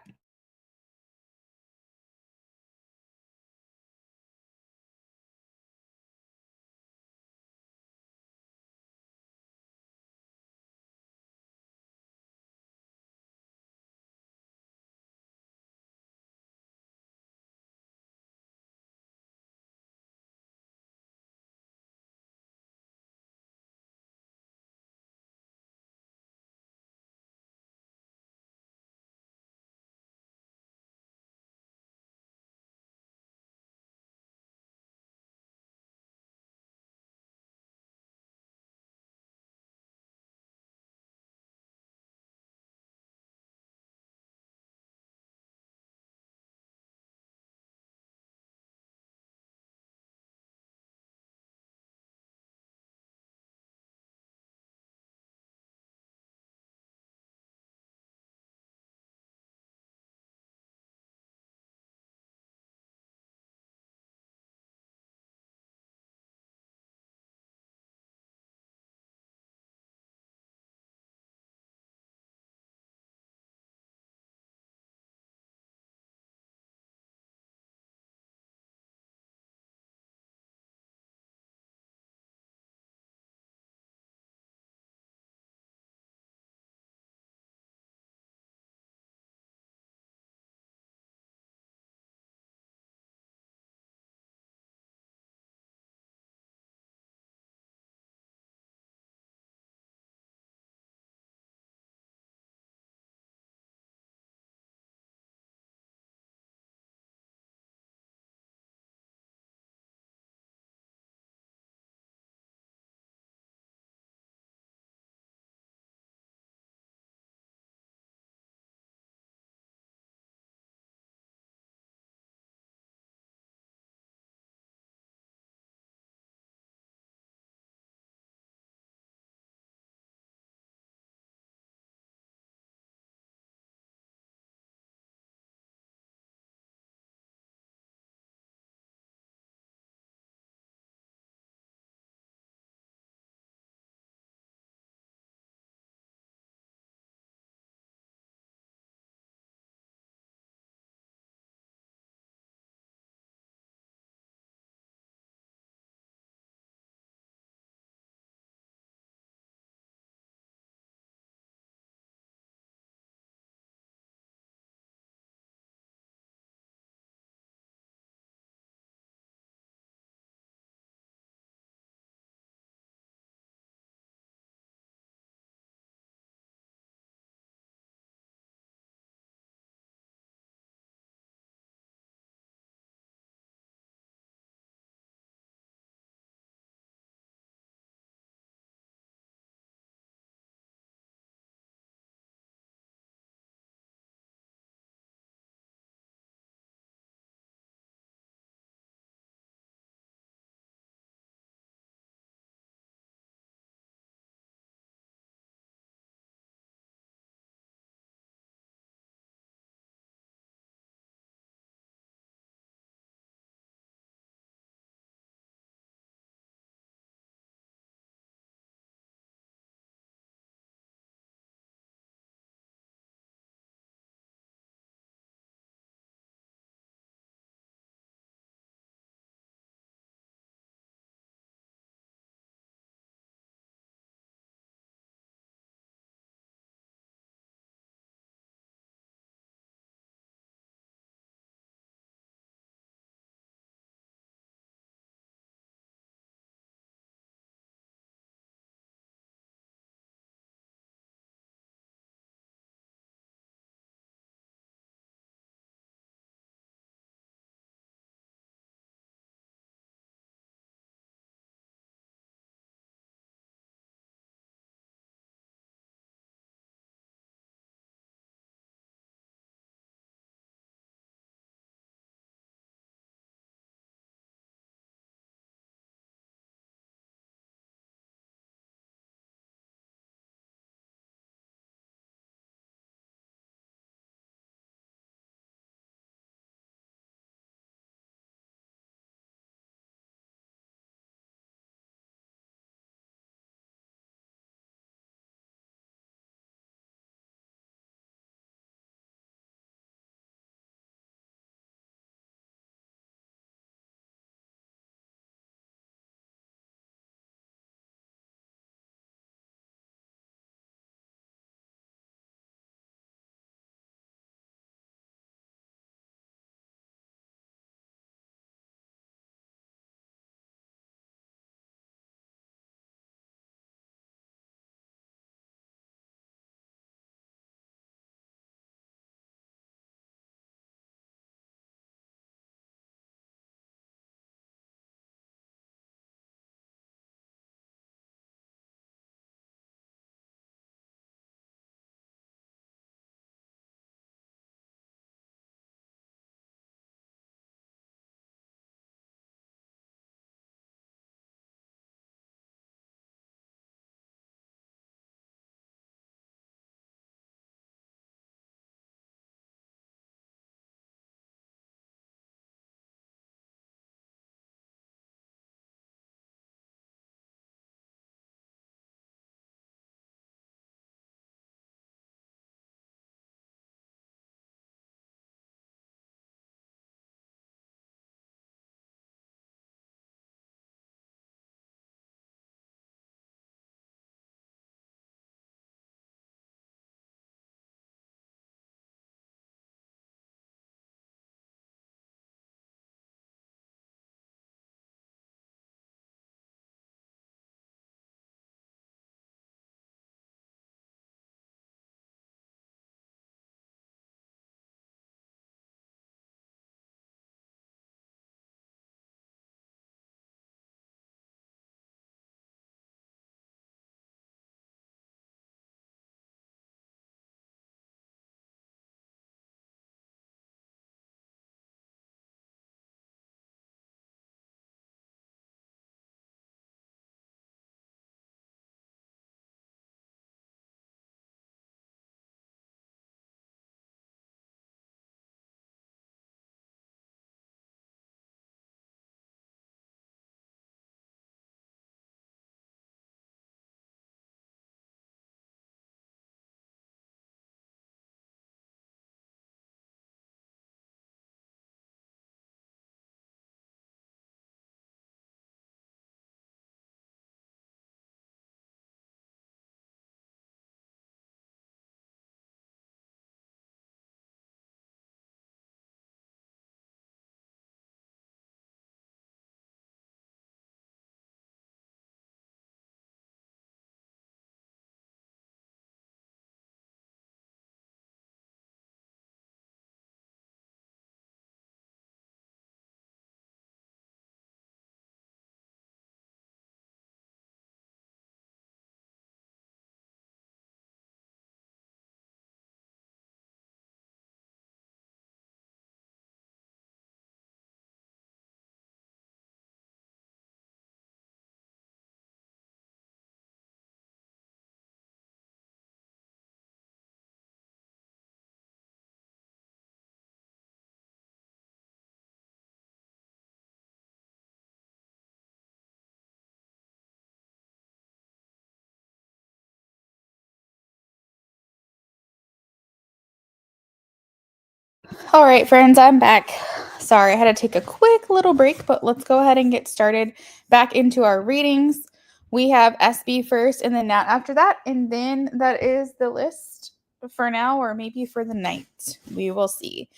All right, friends, I'm back. Sorry, I had to take a quick little break, but let's go ahead and get started back into our readings. We have SB first and then Nat after that, and then that is the list for now, or maybe for the night. We will see.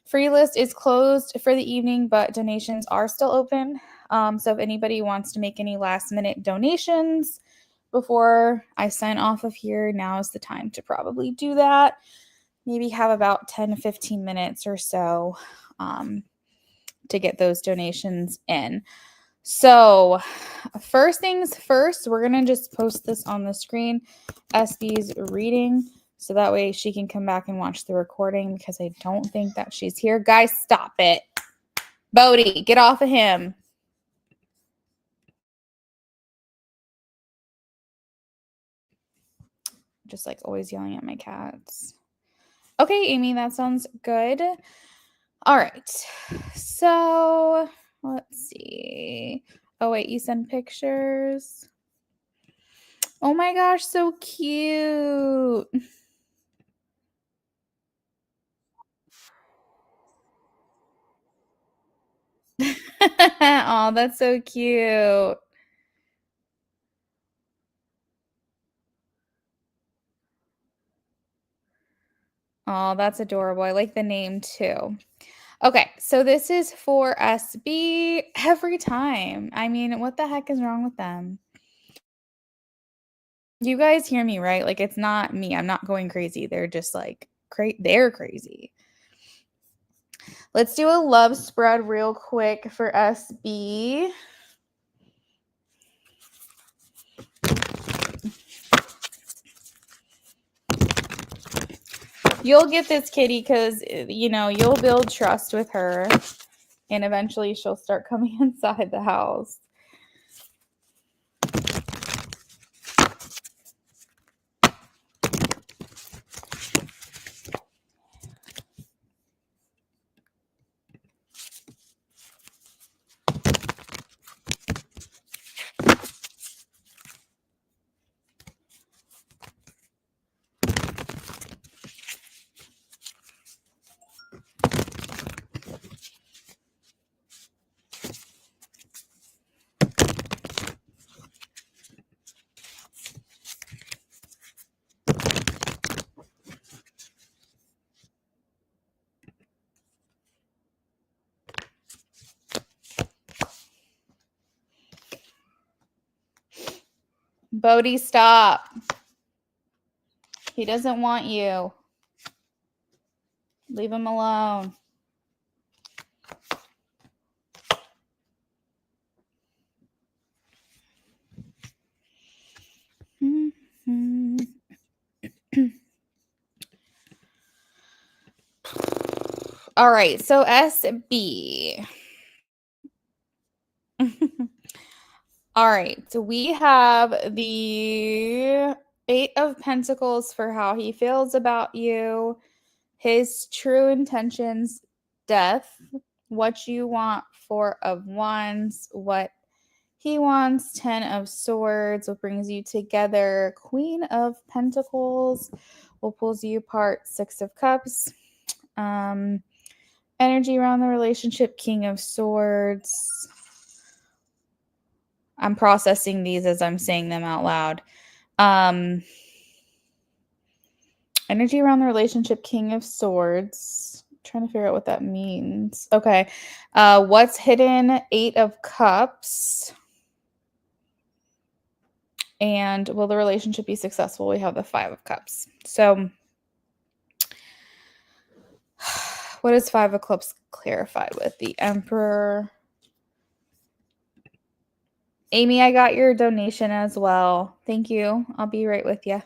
Free list is closed for the evening, but donations are still open. So if anybody wants to make any last minute donations before I sign off of here, now is the time to probably do that. Maybe have about 10 to 15 minutes or so to get those donations in. So first things first, we're going to just post this on the screen, SB's reading, so that way she can come back and watch the recording because I don't think that she's here. Guys, stop it. Bodie, get off of him. Just like always yelling at my cats. Okay, Amy, that sounds good. All right. So let's see. Oh, wait, you send pictures. Oh my gosh, so cute. Oh, that's so cute. Oh, that's adorable. I like the name too. Okay, so this is for SB every time. I mean, what the heck is wrong with them? You guys hear me, right? Like, it's not me. I'm not going crazy. They're just like, they're crazy. Let's do a love spread real quick for SB. You'll get this, kitty, because, you know, you'll build trust with her, and eventually she'll start coming inside the house. Bodie, stop. He doesn't want you. Leave him alone. All right, so SB. All right, so we have the Eight of Pentacles for how he feels about you, his true intentions, death, what you want, Four of Wands, what he wants, Ten of Swords, what brings you together, Queen of Pentacles, what pulls you apart, Six of Cups, energy around the relationship, King of Swords. I'm processing these as I'm saying them out loud. Energy around the relationship, King of Swords. I'm trying to figure out what that means. Okay. What's hidden? Eight of Cups. And will the relationship be successful? We have the Five of Cups. So what is Five of Cups clarified with? The Emperor. Amy, I got your donation as well. Thank you. I'll be right with you.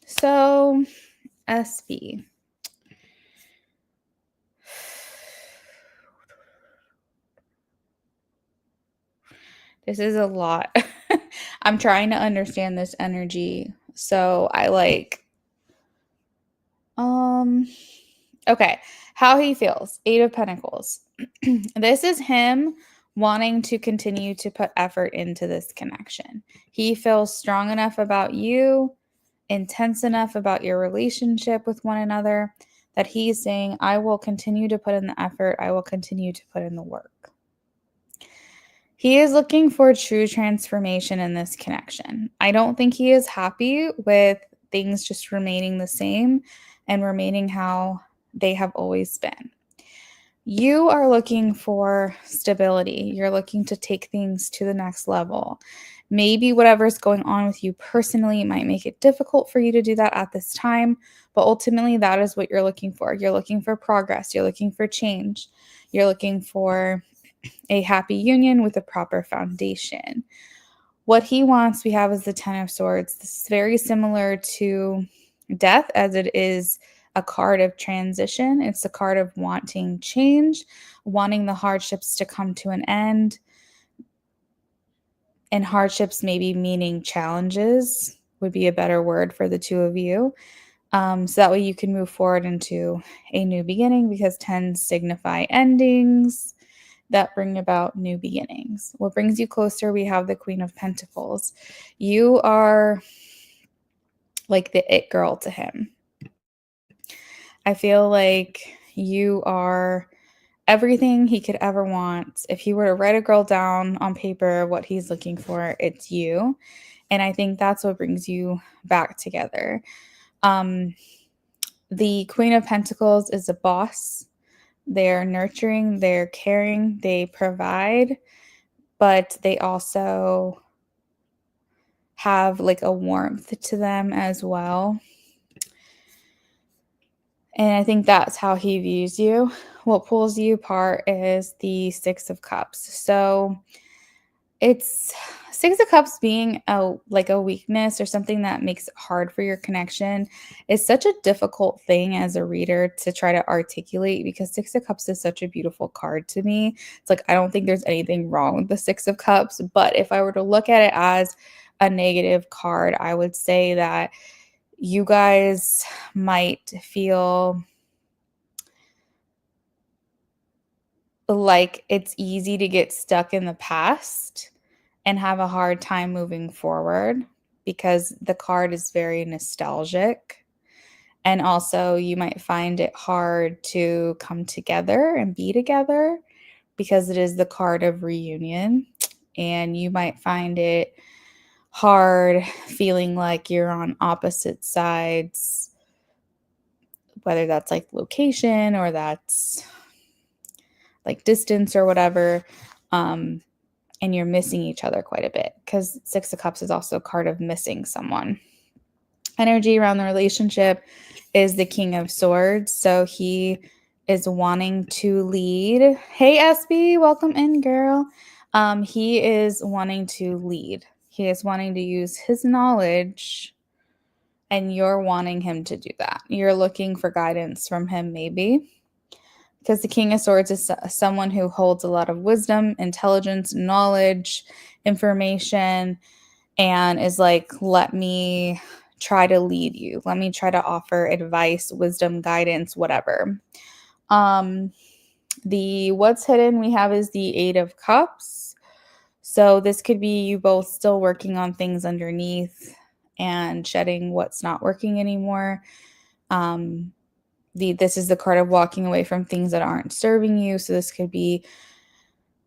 So, SB. This is a lot. I'm trying to understand this energy. So, I like okay, how he feels. Eight of Pentacles. This is him wanting to continue to put effort into this connection. He feels strong enough about you, intense enough about your relationship with one another, that he's saying, I will continue to put in the effort. I will continue to put in the work. He is looking for true transformation in this connection. I don't think he is happy with things just remaining the same and remaining how they have always been. You are looking for stability. You're looking to take things to the next level. Maybe whatever's going on with you personally might make it difficult for you to do that at this time, but ultimately that is what you're looking for. You're looking for progress. You're looking for change. You're looking for a happy union with a proper foundation. What he wants, we have is the Ten of Swords. This is very similar to Death, as it is a card of transition. It's a card of wanting change, wanting the hardships to come to an end. And hardships maybe meaning challenges would be a better word for the two of you. So that way you can move forward into a new beginning, because tens signify endings that bring about new beginnings. What brings you closer? We have the Queen of Pentacles. You are like the it girl to him. I feel like you are everything he could ever want. If he were to write a girl down on paper, what he's looking for, it's you. And I think that's what brings you back together. The Queen of Pentacles is a boss. They're nurturing, they're caring, they provide, but they also have like a warmth to them as well. And I think that's how he views you. What pulls you apart is the Six of Cups. So it's Six of Cups being a weakness or something that makes it hard for your connection is such a difficult thing as a reader to try to articulate, because Six of Cups is such a beautiful card to me. It's like, I don't think there's anything wrong with the Six of Cups, but if I were to look at it as a negative card, I would say that you guys might feel like it's easy to get stuck in the past and have a hard time moving forward, because the card is very nostalgic. And also you might find it hard to come together and be together, because it is the card of reunion. And you might find it hard feeling like you're on opposite sides, whether that's like location or that's like distance or whatever. And you're missing each other quite a bit, because Six of Cups is also a card of missing someone. Energy around the relationship is the King of Swords. So he is wanting to lead. Hey, SB, welcome in, girl. He is wanting to lead. He is wanting to use his knowledge, and you're wanting him to do that. You're looking for guidance from him, maybe. Because the King of Swords is someone who holds a lot of wisdom, intelligence, knowledge, information, and is like, let me try to lead you. Let me try to offer advice, wisdom, guidance, whatever. The what's hidden we have is the Eight of Cups. So this could be you both still working on things underneath and shedding what's not working anymore. This is the card of walking away from things that aren't serving you. So this could be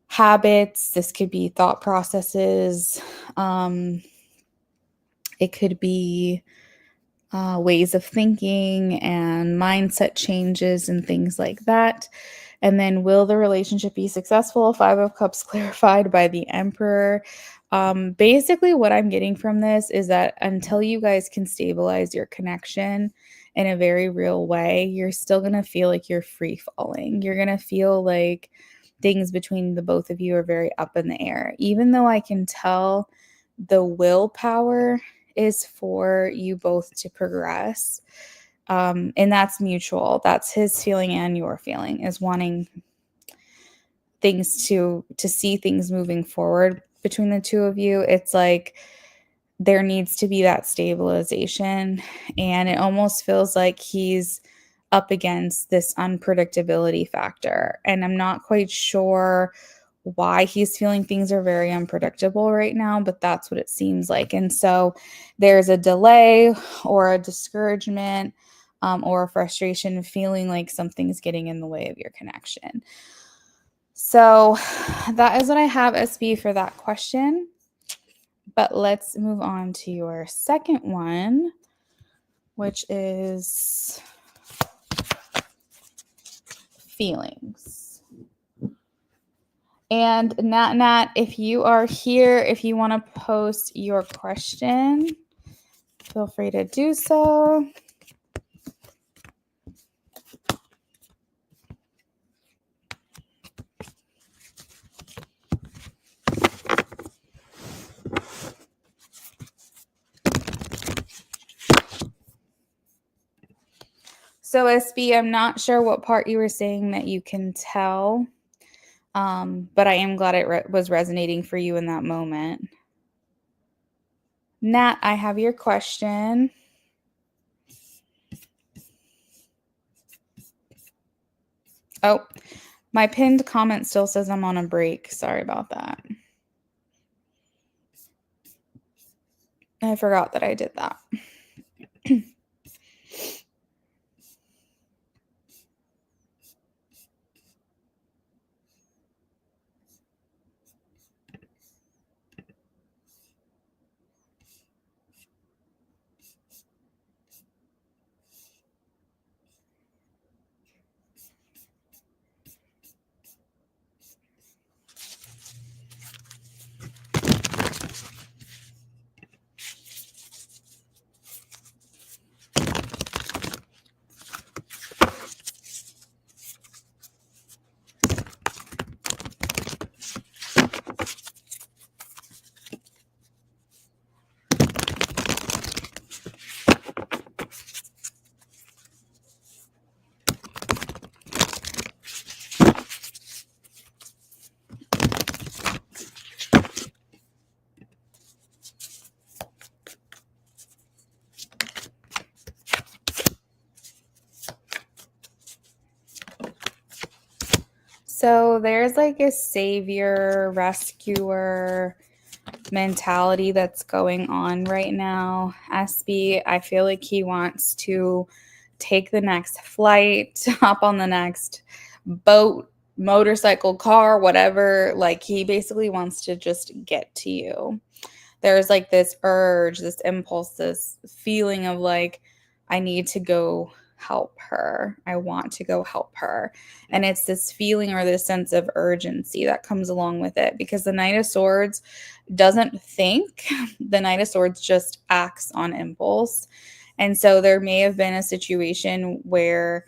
habits. This could be thought processes. It could be ways of thinking and mindset changes and things like that. And then, will the relationship be successful? Five of Cups clarified by the Emperor. Basically, what I'm getting from this is that until you guys can stabilize your connection in a very real way, you're still going to feel like you're free falling. You're going to feel like things between the both of you are very up in the air. Even though I can tell the willpower is for you both to progress. And that's mutual. That's his feeling and your feeling, is wanting things to see things moving forward between the two of you. It's like there needs to be that stabilization, and it almost feels like he's up against this unpredictability factor. And I'm not quite sure why he's feeling things are very unpredictable right now, but that's what it seems like. And so there's a delay or a discouragement or frustration, feeling like something's getting in the way of your connection. So that is what I have, SB, for that question. But let's move on to your second one, which is feelings. And Nat, if you are here, if you want to post your question, feel free to do so. So SB, I'm not sure what part you were saying that you can tell, but I am glad it was resonating for you in that moment. Nat, I have your question. Oh, my pinned comment still says I'm on a break. Sorry about that. I forgot that I did that. So there's like a savior, rescuer mentality that's going on right now. SB, I feel like he wants to take the next flight, hop on the next boat, motorcycle, car, whatever. Like he basically wants to just get to you. There's like this urge, this impulse, this feeling of like, I need to go help her. I want to go help her. And it's this feeling or this sense of urgency that comes along with it because the Knight of Swords doesn't think, the Knight of Swords just acts on impulse. And so there may have been a situation where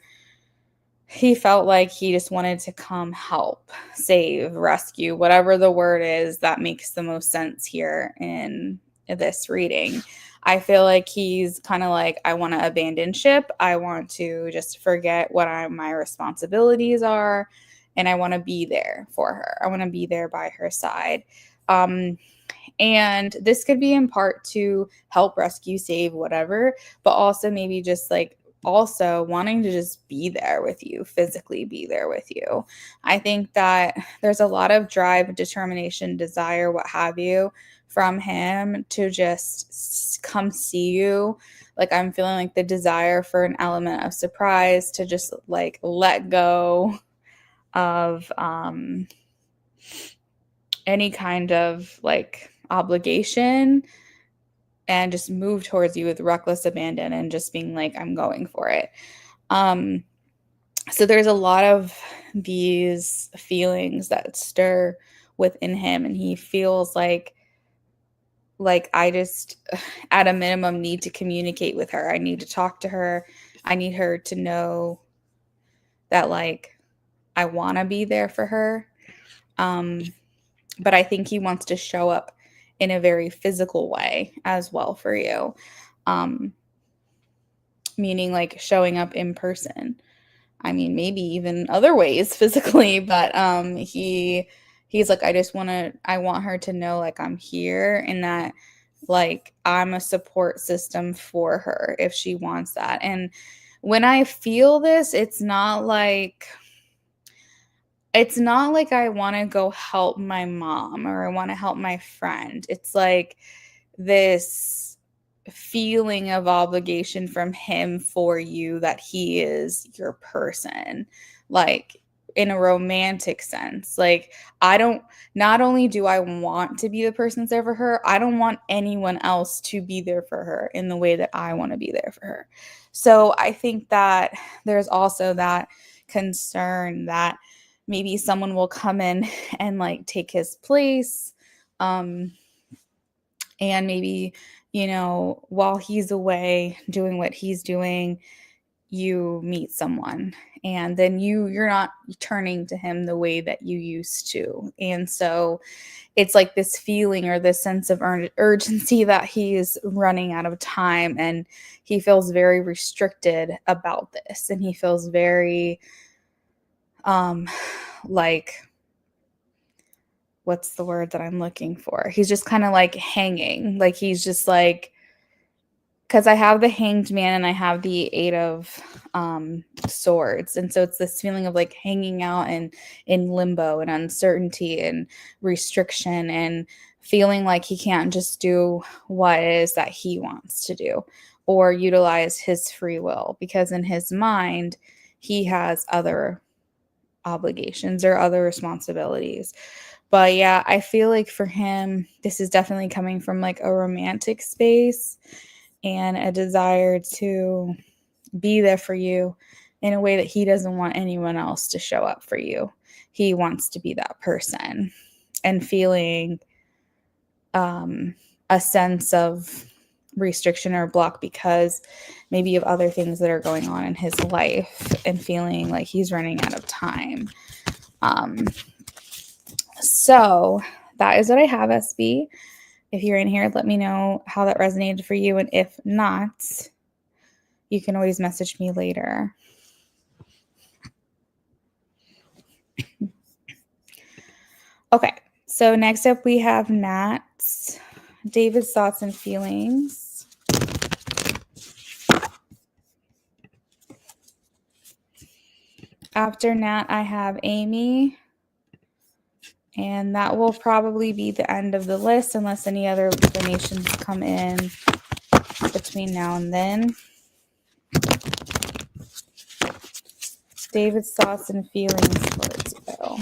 he felt like he just wanted to come help, save, rescue, whatever the word is that makes the most sense here in this reading. I feel like he's kind of like, I want to abandon ship. I want to just forget what my responsibilities are. And I want to be there for her. I want to be there by her side. And this could be in part to help rescue, save, whatever, but also maybe just like also wanting to just be there with you, physically be there with you. I think that there's a lot of drive, determination, desire, what have you, from him to just come see you. Like I'm feeling like the desire for an element of surprise, to just like let go of any kind of like obligation and just move towards you with reckless abandon and just being like, I'm going for it. So there's a lot of these feelings that stir within him, and he feels like I just at a minimum need to communicate with her. I need to talk to her. I need her to know that like I want to be there for her. But I think he wants to show up in a very physical way as well for you. Meaning like showing up in person. I mean, maybe even other ways physically, but he's like, I want her to know like I'm here and that like I'm a support system for her if she wants that. And when I feel this, it's not like I want to go help my mom or I want to help my friend. It's like this feeling of obligation from him for you, that he is your person, like in a romantic sense. Like, not only do I want to be the person there for her, I don't want anyone else to be there for her in the way that I want to be there for her. So I think that there's also that concern that maybe someone will come in and like take his place. And maybe, while he's away doing what he's doing, you meet someone, and then you're not turning to him the way that you used to. And so it's like this feeling or this sense of urgency that he's running out of time, and he feels very restricted about this, and he feels very like, what's the word that I'm looking for? He's just kind of like hanging. Like, he's just like, because I have the Hanged Man and I have the Eight of Swords. And so it's this feeling of like hanging out and in limbo and uncertainty and restriction, and feeling like he can't just do what it is that he wants to do or utilize his free will, because in his mind, he has other obligations or other responsibilities. But yeah, I feel like for him, this is definitely coming from like a romantic space and a desire to be there for you in a way that he doesn't want anyone else to show up for you. He wants to be that person, and feeling a sense of restriction or block because maybe of other things that are going on in his life, and feeling like he's running out of time. So that is what I have, SB. If you're in here, let me know how that resonated for you. And if not, you can always message me later. Okay, so next up we have Nat's David's thoughts and feelings. After Nat, I have Amy. And that will probably be the end of the list unless any other donations come in between now and then. David's thoughts and feelings towards Bill.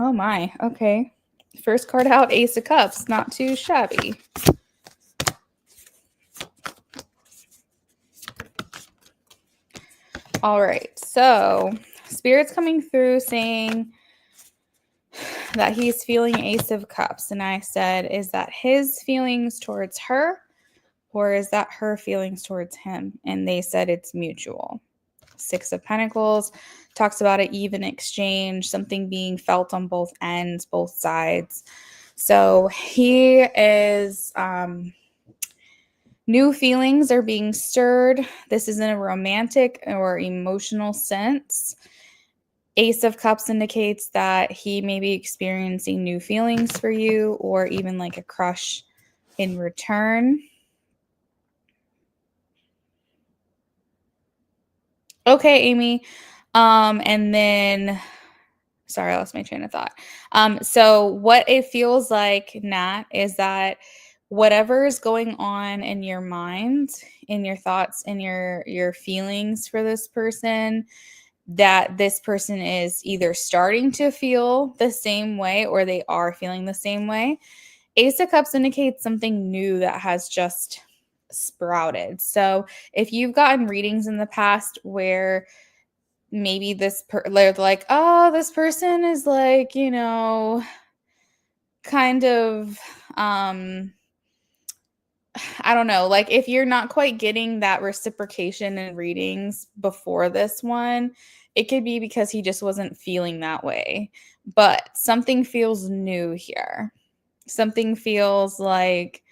Oh my, okay. First card out, Ace of Cups. Not too shabby. All right, so Spirit's coming through saying that he's feeling Ace of Cups. And I said, is that his feelings towards her, or is that her feelings towards him? And they said it's mutual. Six of Pentacles talks about an even exchange, something being felt on both ends, both sides. So he is, new feelings are being stirred. This is in a romantic or emotional sense. Ace of Cups indicates that he may be experiencing new feelings for you, or even like a crush in return. Okay, Amy. And then, sorry, I lost my train of thought. So what it feels like, Nat, is that whatever is going on in your mind, in your thoughts, in your feelings for this person, that this person is either starting to feel the same way or they are feeling the same way. Ace of Cups indicates something new that has just sprouted. So if you've gotten readings in the past where maybe they're like, oh, this person is like, kind of, I don't know, like if you're not quite getting that reciprocation in readings before this one, it could be because he just wasn't feeling that way. But something feels new here. Something feels like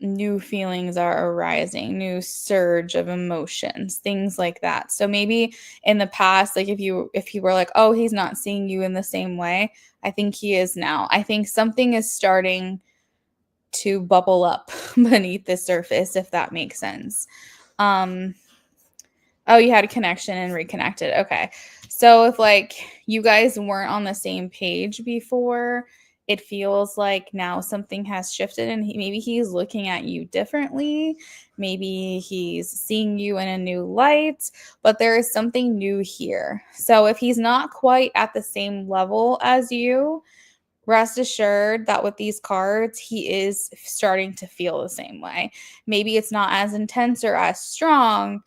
new feelings are arising, new surge of emotions, things like that. So maybe in the past, like if you were like, oh, he's not seeing you in the same way, I think he is now. I think something is starting to bubble up beneath the surface, if that makes sense. Oh, you had a connection and reconnected. Okay. So if like you guys weren't on the same page before, it feels like now something has shifted and maybe he's looking at you differently. Maybe he's seeing you in a new light, but there is something new here. So if he's not quite at the same level as you, rest assured that with these cards, he is starting to feel the same way. Maybe it's not as intense or as strong.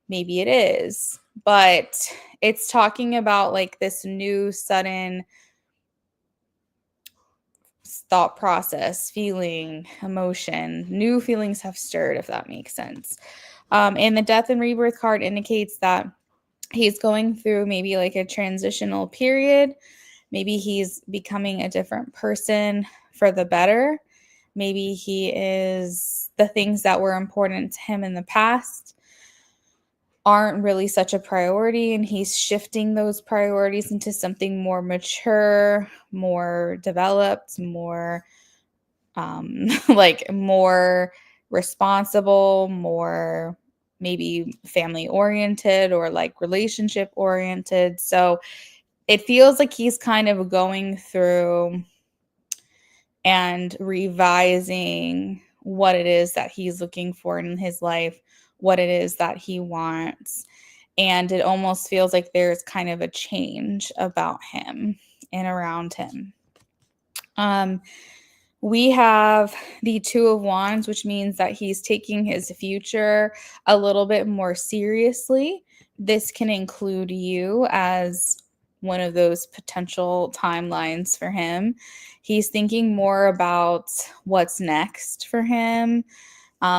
Maybe it is, but it's talking about like this new sudden thought process, feeling, emotion. New feelings have stirred, if that makes sense. And the death and rebirth card indicates that he's going through maybe like a transitional period. Maybe he's becoming a different person for the better. Maybe the things that were important to him in the past aren't really such a priority, and he's shifting those priorities into something more mature, more developed, more like more responsible, more maybe family oriented or like relationship oriented. So it feels like he's kind of going through and revising what it is that he's looking for in his life, what it is that he wants. And it almost feels like there's kind of a change about him and around him. We have the Two of Wands, which means that he's taking his future a little bit more seriously. This can include you as one of those potential timelines for him. He's thinking more about what's next for him.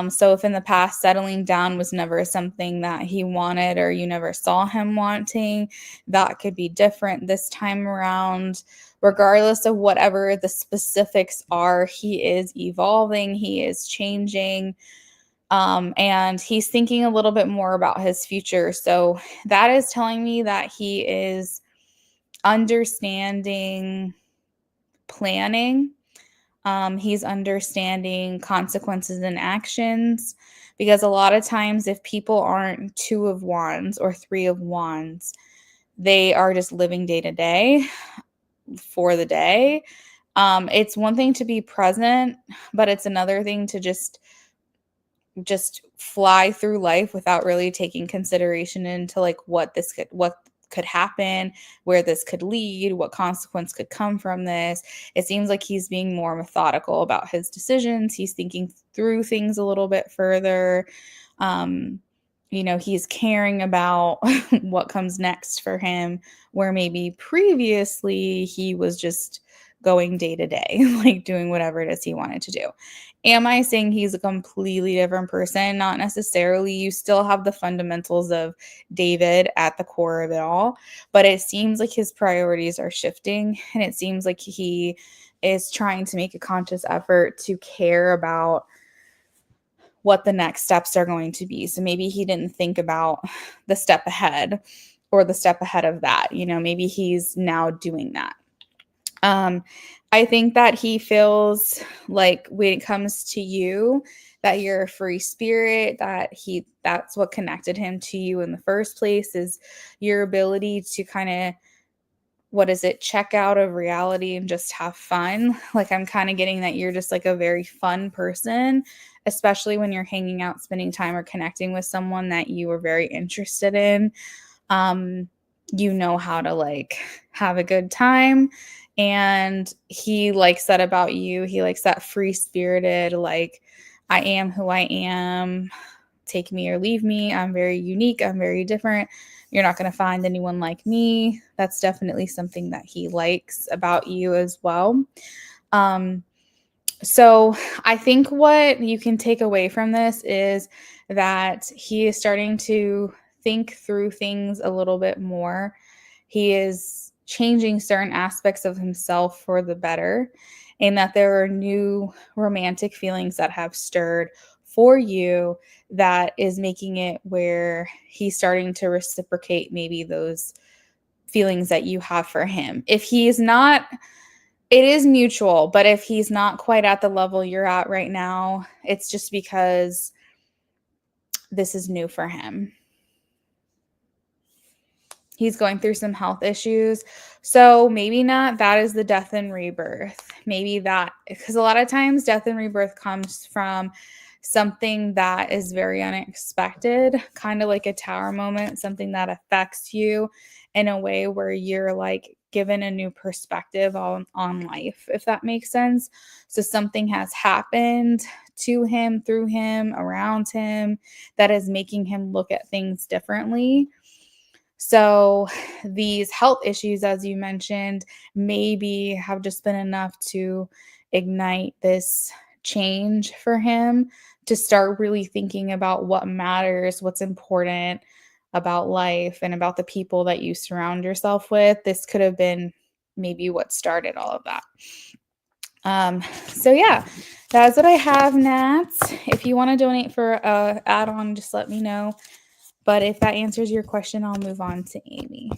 So if in the past settling down was never something that he wanted or you never saw him wanting, that could be different this time around. Regardless of whatever the specifics are, he is evolving, he is changing, and he's thinking a little bit more about his future. So that is telling me that he is understanding planning. He's understanding consequences and actions, because a lot of times if people aren't Two of Wands or Three of Wands, they are just living day to day for the day. It's one thing to be present, but it's another thing to just fly through life without really taking consideration into like what could happen, where this could lead, what consequence could come from this. It seems like he's being more methodical about his decisions. He's thinking through things a little bit further. He's caring about what comes next for him, where maybe previously he was just going day to day, like doing whatever it is he wanted to do. Am I saying he's a completely different person? Not necessarily. You still have the fundamentals of David at the core of it all, but it seems like his priorities are shifting, and it seems like he is trying to make a conscious effort to care about what the next steps are going to be. So maybe he didn't think about the step ahead or the step ahead of that. Maybe he's now doing that. I think that he feels like when it comes to you, that you're a free spirit, that's what connected him to you in the first place, is your ability to kind of, check out of reality and just have fun. Like I'm kind of getting that you're just like a very fun person, especially when you're hanging out, spending time, or connecting with someone that you are very interested in. You know how to like have a good time. And he likes that about you. He likes that free spirited, like, I am who I am. Take me or leave me. I'm very unique. I'm very different. You're not going to find anyone like me. That's definitely something that he likes about you as well. So I think what you can take away from this is that he is starting to think through things a little bit more. He is changing certain aspects of himself for the better. and that there are new romantic feelings that have stirred for you that is making it where he's starting to reciprocate maybe those feelings that you have for him. If he's not, it is mutual, but if he's not quite at the level you're at right now, it's just because this is new for him. He's going through some health issues. So maybe not that is the death and rebirth. Maybe that, because a lot of times death and rebirth comes from something that is very unexpected, kind of like a tower moment, something that affects you in a way where you're like given a new perspective on life, if that makes sense. So something has happened to him, through him, around him, that is making him look at things differently. So these health issues, as you mentioned, maybe have just been enough to ignite this change for him to start really thinking about what matters, what's important about life, and about the people that you surround yourself with. This could have been maybe what started all of that. So yeah, that's what I have, Nats. If you want to donate for a add-on, just let me know. But if that answers your question, I'll move on to Amy.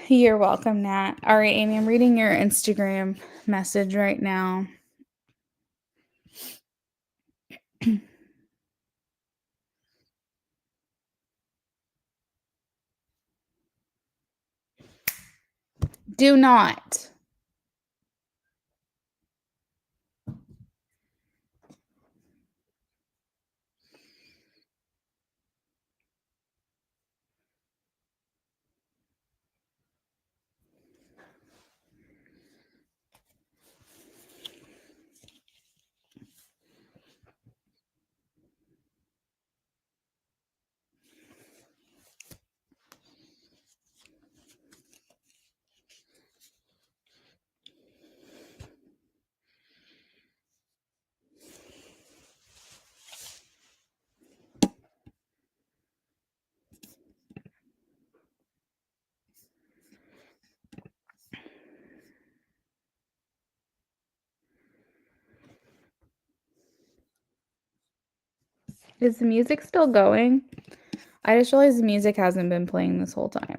You're welcome, Nat. All right, Amy, I'm reading your Instagram message right now. Do not. Is the music still going? I just realized the music hasn't been playing this whole time.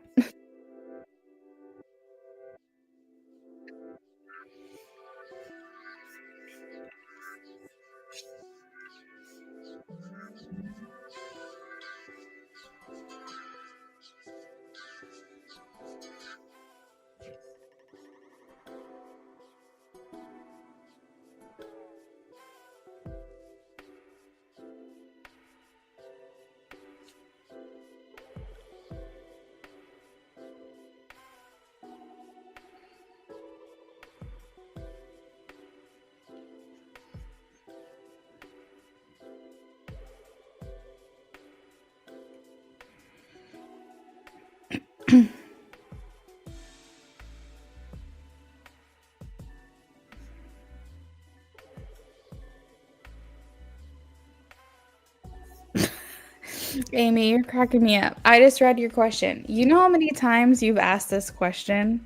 Amy, you're cracking me up. I just read your question. You know how many times you've asked this question?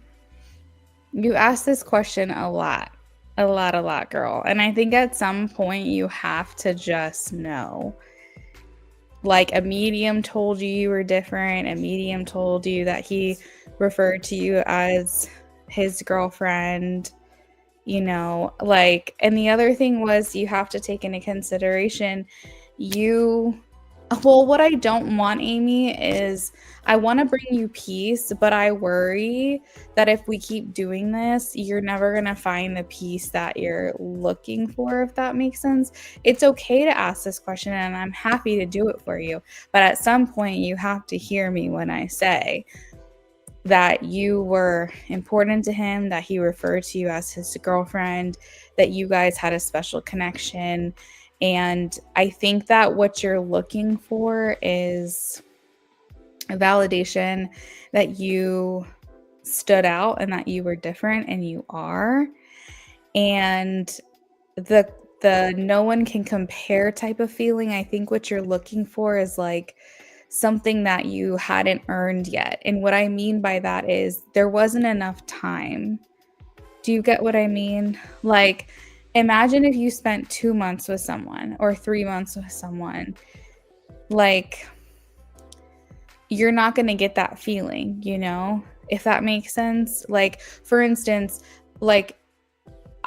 You asked this question a lot. A lot, girl. And I think at some point you have to just know. Like a medium told you you were different. A medium told you that he referred to you as his girlfriend, you know, like, and the other thing was you have to take into consideration you well, what I don't want, Amy, is I want to bring you peace, but I worry that if we keep doing this, you're never going to find the peace that you're looking for, if that makes sense. It's okay to ask this question, and I'm happy to do it for you. But at some point, you have to hear me when I say that you were important to him, that he referred to you as his girlfriend, that you guys had a special connection. And I think that what you're looking for is a validation that you stood out and that you were different, and you are. And the no one can compare type of feeling, I think what you're looking for is like something that you hadn't earned yet. And what I mean by that is there wasn't enough time. Do you get what I mean? Like, imagine if you spent 2 months with someone or 3 months with someone. Like, you're not going to get that feeling, you know, if that makes sense. Like, for instance, like,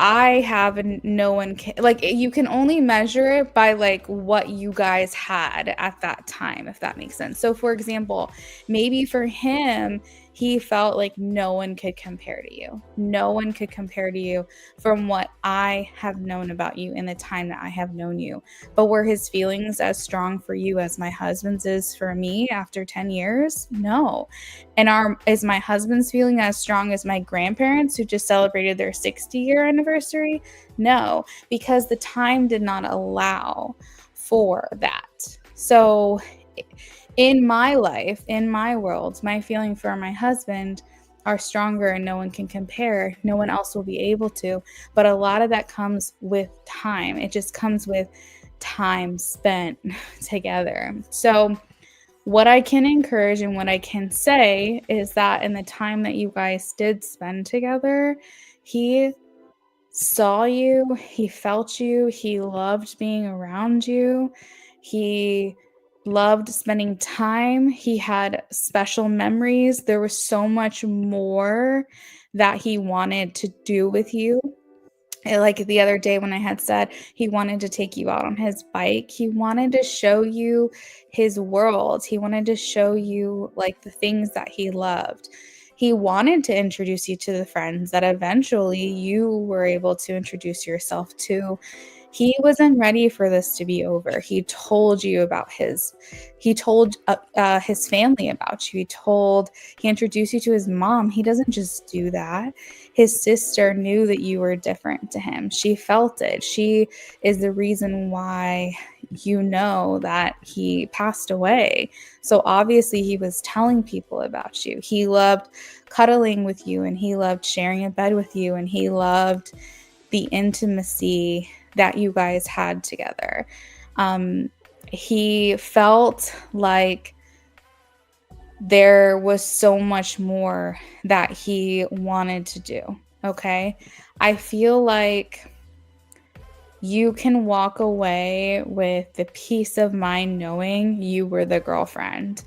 I have no one can, like, you can only measure it by like what you guys had at that time, if that makes sense. So for example, maybe for him, he felt like no one could compare to you. No one could compare to you from what I have known about you in the time that I have known you. But were his feelings as strong for you as my husband's is for me after 10 years? No. And is my husband's feeling as strong as my grandparents who just celebrated their 60-year anniversary? No, because the time did not allow for that. So in my life, in my world, my feeling for my husband are stronger and no one can compare. No one else will be able to. But a lot of that comes with time. It just comes with time spent together. So what I can encourage and what I can say is that in the time that you guys did spend together, he saw you, he felt you, he loved being around you, he loved spending time, he had special memories. There was so much more that he wanted to do with you. Like the other day when I had said he wanted to take you out on his bike, he wanted to show you his world. He wanted to show you like the things that he loved. He wanted to introduce you to the friends that eventually you were able to introduce yourself to. He wasn't ready for this to be over. He told you about he told his family about you. He introduced you to his mom. He doesn't just do that. His sister knew that you were different to him. She felt it. She is the reason why you know that he passed away. So obviously he was telling people about you. He loved cuddling with you, and he loved sharing a bed with you, and he loved the intimacy that you guys had together. He felt like there was so much more that he wanted to do. Okay. I feel like you can walk away with the peace of mind knowing you were the girlfriend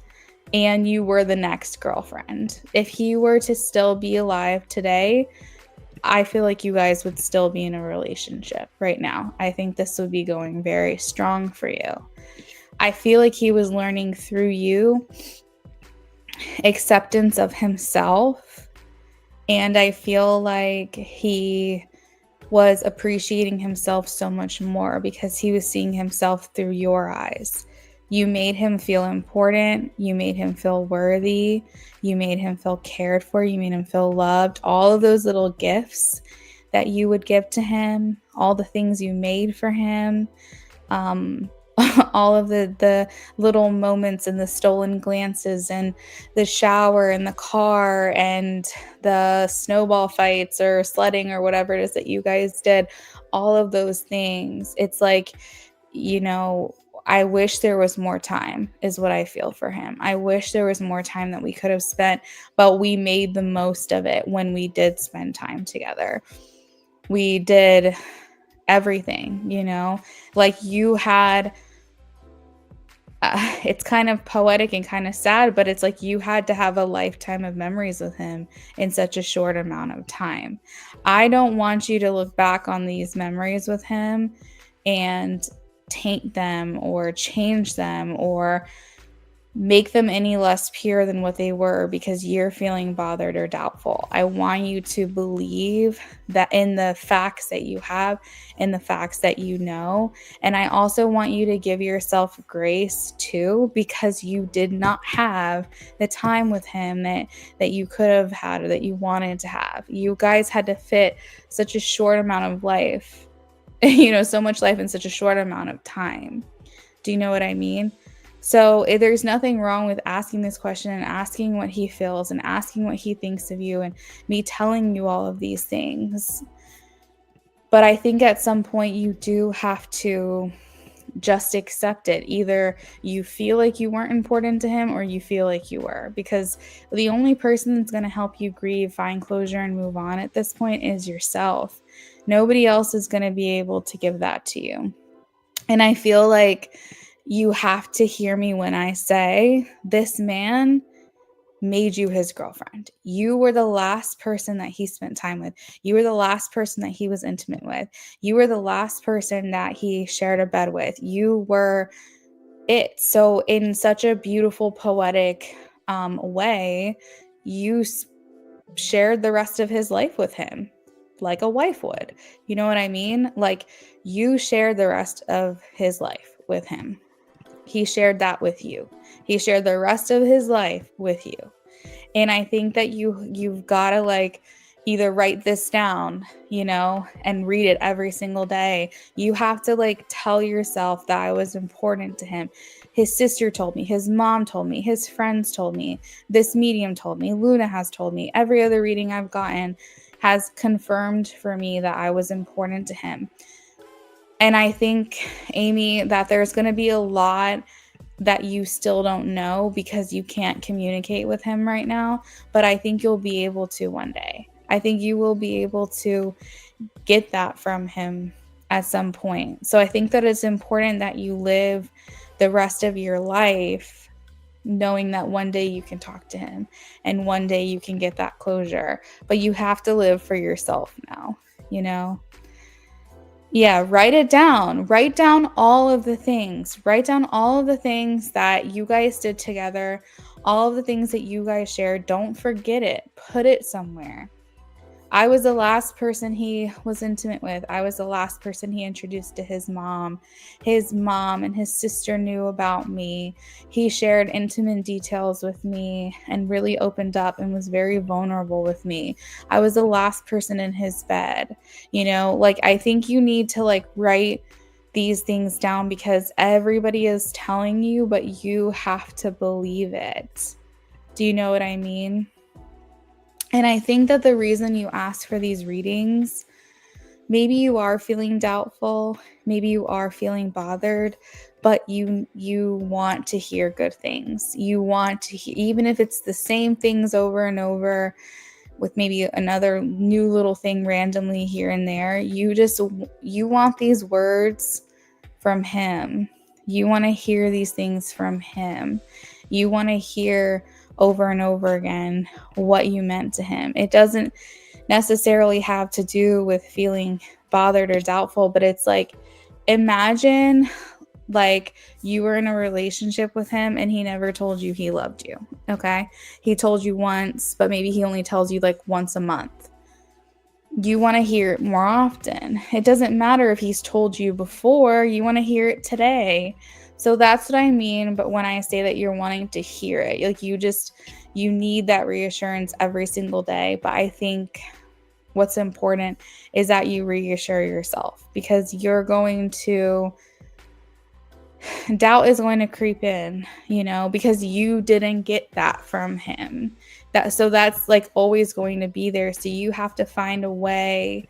and you were the next girlfriend. If he were to still be alive today, I feel like you guys would still be in a relationship right now. I think this would be going very strong for you. I feel like he was learning through you acceptance of himself. And I feel like he was appreciating himself so much more because he was seeing himself through your eyes. You made him feel important. You made him feel worthy. You made him feel cared for. You made him feel loved. All of those little gifts that you would give to him, all the things you made for him, all of the little moments and the stolen glances and the shower and the car and the snowball fights or sledding or whatever it is that you guys did, all of those things. It's like, you know, I wish there was more time is what I feel for him. I wish there was more time that we could have spent, but we made the most of it when we did spend time together. We did everything, you know, like you had, it's kind of poetic and kind of sad, but it's like you had to have a lifetime of memories with him in such a short amount of time. I don't want you to look back on these memories with him and taint them or change them or make them any less pure than what they were because you're feeling bothered or doubtful. I want you to believe that in the facts that you have, in the facts that you know. And I also want you to give yourself grace too, because you did not have the time with him that you could have had or that you wanted to have. You guys had to fit such a short amount of life, you know, so much life in such a short amount of time. Do you know what I mean? So there's nothing wrong with asking this question and asking what he feels and asking what he thinks of you and me telling you all of these things. But I think at some point you do have to just accept it. Either you feel like you weren't important to him or you feel like you were, because the only person that's going to help you grieve, find closure, and move on at this point is yourself. Nobody else is going to be able to give that to you. And I feel like you have to hear me when I say this man made you his girlfriend. You were the last person that he spent time with. You were the last person that he was intimate with. You were the last person that he shared a bed with. You were it. So in such a beautiful, poetic way, you shared the rest of his life with him like a wife would. You know what I mean? Like, you shared the rest of his life with him. He shared that with you. He shared the rest of his life with you. And I think that you've got to like either write this down, you know, and read it every single day. You have to like tell yourself that I was important to him. His sister told me, his mom told me, his friends told me, this medium told me, Luna has told me, every other reading I've gotten has confirmed for me that I was important to him. And I think, Amy, that there's going to be a lot that you still don't know because you can't communicate with him right now. But I think you'll be able to one day. I think you will be able to get that from him at some point. So I think that it's important that you live the rest of your life knowing that one day you can talk to him and one day you can get that closure. But you have to live for yourself now, you know? Yeah, write it down. Write down all of the things. Write down all of the things that you guys did together, all of the things that you guys shared. Don't forget it. Put it somewhere. I was the last person he was intimate with. I was the last person he introduced to his mom. His mom and his sister knew about me. He shared intimate details with me and really opened up and was very vulnerable with me. I was the last person in his bed. You know, like, I think you need to like write these things down because everybody is telling you, but you have to believe it. Do you know what I mean? And I think that the reason you ask for these readings, maybe you are feeling doubtful, maybe you are feeling bothered, but you want to hear good things. You want to hear, even if it's the same things over and over with maybe another new little thing randomly here and there, you want these words from him. You want to hear these things from him. You want to hear over and over again what you meant to him. It doesn't necessarily have to do with feeling bothered or doubtful, but it's like, imagine like you were in a relationship with him and he never told you he loved you. Okay. He told you once, but maybe he only tells you like once a month. You want to hear it more often. It doesn't matter if he's told you before, you want to hear it today. So that's what I mean. But when I say that you're wanting to hear it, like you need that reassurance every single day. But I think what's important is that you reassure yourself, because doubt is going to creep in, you know, because you didn't get that from him. So that's like always going to be there. So you have to find a way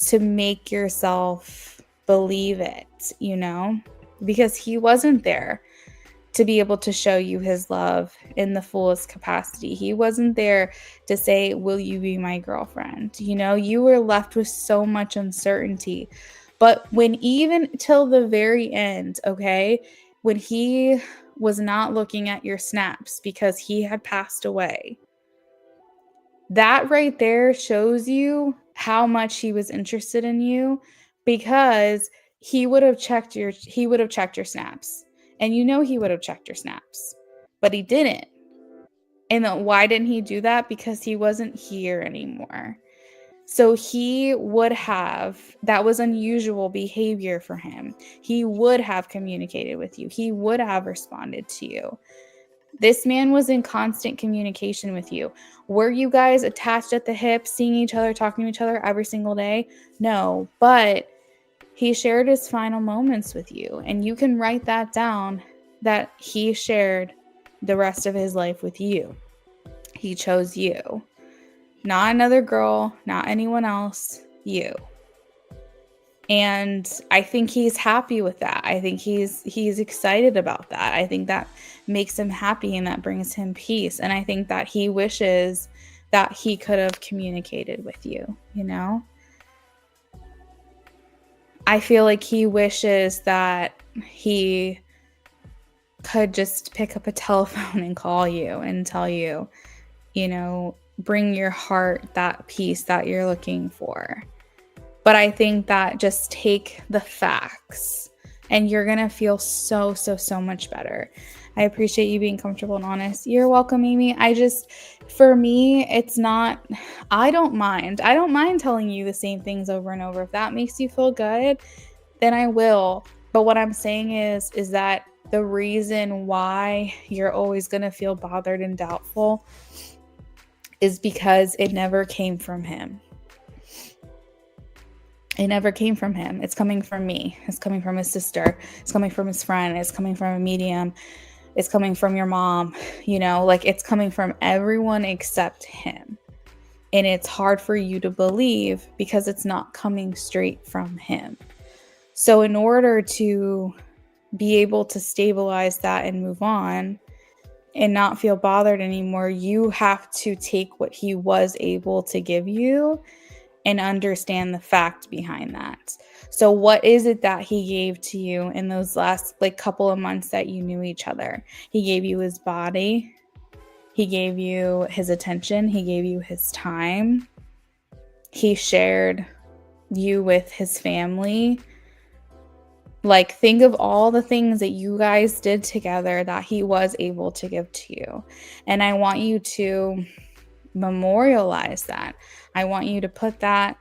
to make yourself believe it, you know, because he wasn't there to be able to show you his love in the fullest capacity. He wasn't there to say, will you be my girlfriend? You know, you were left with so much uncertainty. But when even till the very end, okay, when he was not looking at your snaps because he had passed away, that right there shows you how much he was interested in you, because he would have checked your snaps. And you know he would have checked your snaps, but he didn't. And then why didn't he do that? Because he wasn't here anymore. So that was unusual behavior for him. He would have communicated with you. He would have responded to you. This man was in constant communication with you. Were you guys attached at the hip, seeing each other, talking to each other every single day? No, but he shared his final moments with you. And you can write that down, that he shared the rest of his life with you. He chose you. Not another girl, not anyone else, you. And I think he's happy with that. I think he's excited about that. I think that makes him happy and that brings him peace. And I think that he wishes that he could have communicated with you, you know? I feel like he wishes that he could just pick up a telephone and call you and tell you, you know, bring your heart that peace that you're looking for. But I think that just take the facts and you're going to feel so much better. I appreciate you being comfortable and honest. You're welcome, Amy. For me, it's not, I don't mind. I don't mind telling you the same things over and over. If that makes you feel good, then I will. But what I'm saying is that the reason why you're always going to feel bothered and doubtful is because it never came from him. It never came from him. It's coming from me. It's coming from his sister. It's coming from his friend. It's coming from a medium. It's coming from your mom. You know, like it's coming from everyone except him. And it's hard for you to believe because it's not coming straight from him. So in order to be able to stabilize that and move on and not feel bothered anymore, you have to take what he was able to give you and understand the fact behind that. So what is it that he gave to you in those last couple of months that you knew each other? He gave you his body. He gave you his attention. He gave you his time. He shared you with his family. Think of all the things that you guys did together that he was able to give to you. And I want you to memorialize that. I want you to put that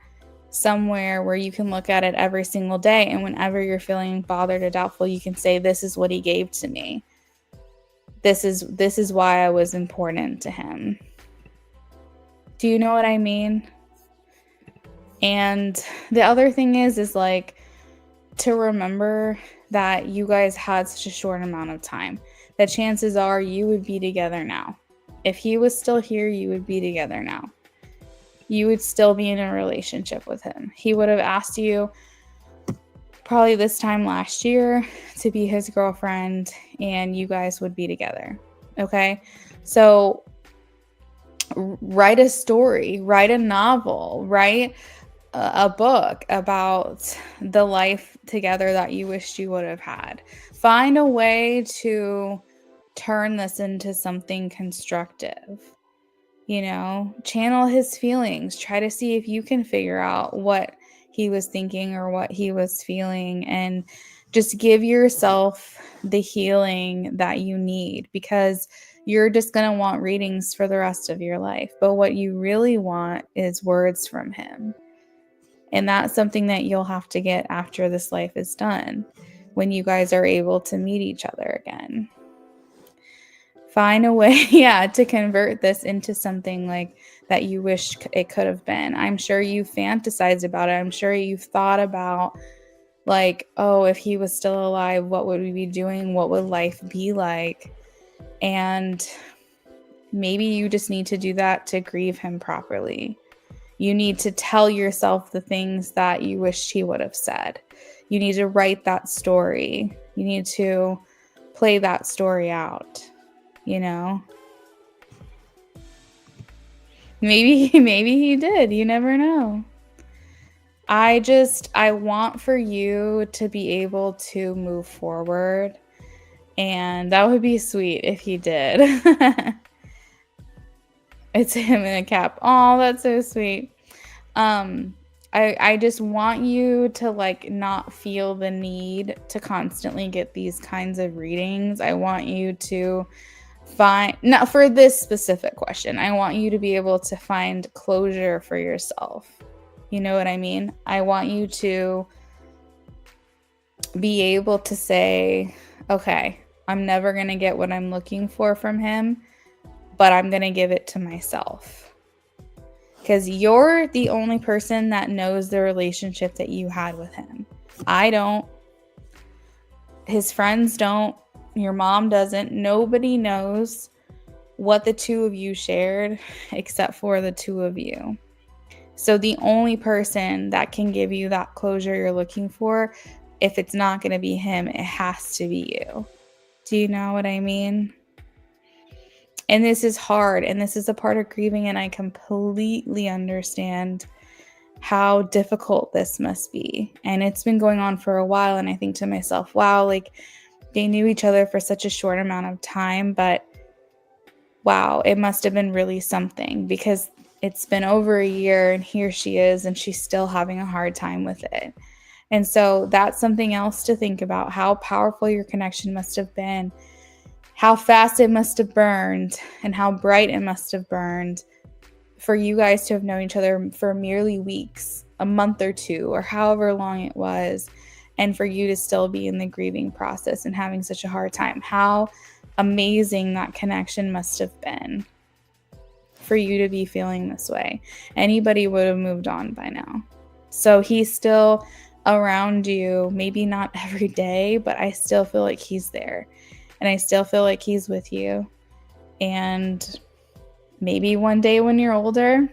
somewhere where you can look at it every single day. And whenever you're feeling bothered or doubtful, you can say, this is what he gave to me. This is why I was important to him. Do you know what I mean? And the other thing is to remember that you guys had such a short amount of time, that chances are you would be together now. If he was still here, you would be together now. You would still be in a relationship with him. He would have asked you probably this time last year to be his girlfriend and you guys would be together. Okay? So write a story, write a novel, write a book about the life together that you wished you would have had. Find a way to turn this into something constructive. You know, channel his feelings. Try to see if you can figure out what he was thinking or what he was feeling, and just give yourself the healing that you need, because you're just going to want readings for the rest of your life. But what you really want is words from him. And that's something that you'll have to get after this life is done, when you guys are able to meet each other again. Find a way, to convert this into something that you wish it could have been. I'm sure you fantasized about it. I'm sure you've thought about oh, if he was still alive, what would we be doing? What would life be like? And maybe you just need to do that to grieve him properly. You need to tell yourself the things that you wished he would have said. You need to write that story. You need to play that story out. You know, maybe he did. You never know. I want for you to be able to move forward, and that would be sweet if he did. It's him in a cap. Oh, that's so sweet. I just want you to not feel the need to constantly get these kinds of readings. I want you to not for this specific question. I want you to be able to find closure for yourself. You know what I mean? I want you to be able to say, okay, I'm never going to get what I'm looking for from him, but I'm going to give it to myself. Because you're the only person that knows the relationship that you had with him. I don't. His friends don't. Your mom doesn't. Nobody knows what the two of you shared except for the two of you. So the only person that can give you that closure you're looking for, if it's not going to be him, it has to be you. Do you know what I mean? And this is hard, and this is a part of grieving, and I completely understand how difficult this must be. And it's been going on for a while, and I think to myself, wow, like they knew each other for such a short amount of time, but wow, it must have been really something, because it's been over a year and here she is and she's still having a hard time with it. And so that's something else to think about, how powerful your connection must have been, how fast it must have burned, and how bright it must have burned for you guys to have known each other for merely weeks, a month or two, or however long it was, and for you to still be in the grieving process and having such a hard time. How amazing that connection must have been for you to be feeling this way. Anybody would have moved on by now. So he's still around you, maybe not every day, but I still feel like he's there, and I still feel like he's with you. And maybe one day when you're older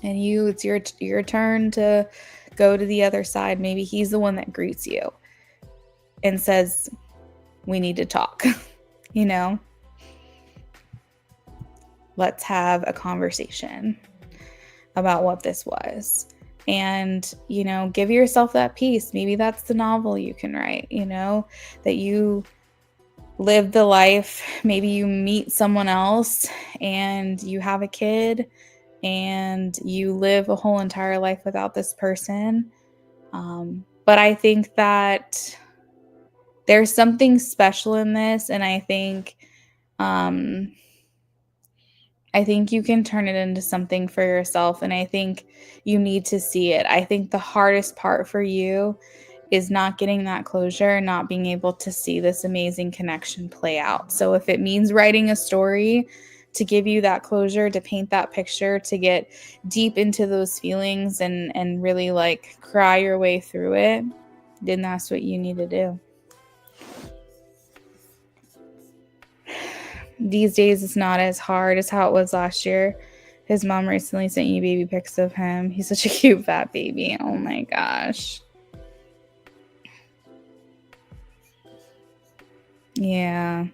and it's your turn to go to the other side, maybe he's the one that greets you and says, we need to talk. You know, let's have a conversation about what this was. And, you know, give yourself that peace. Maybe that's the novel you can write, you know, that you live the life. Maybe you meet someone else and you have a kid and you live a whole entire life without this person. But I think that there's something special in this, and I think you can turn it into something for yourself, and I think you need to see it. I think the hardest part for you is not getting that closure, not being able to see this amazing connection play out. So if it means writing a story to give you that closure, to paint that picture, to get deep into those feelings and really like cry your way through it, then that's what you need to do. These days it's not as hard as how it was last year. His mom recently sent you baby pics of him. He's such a cute fat baby. Oh my gosh. Yeah.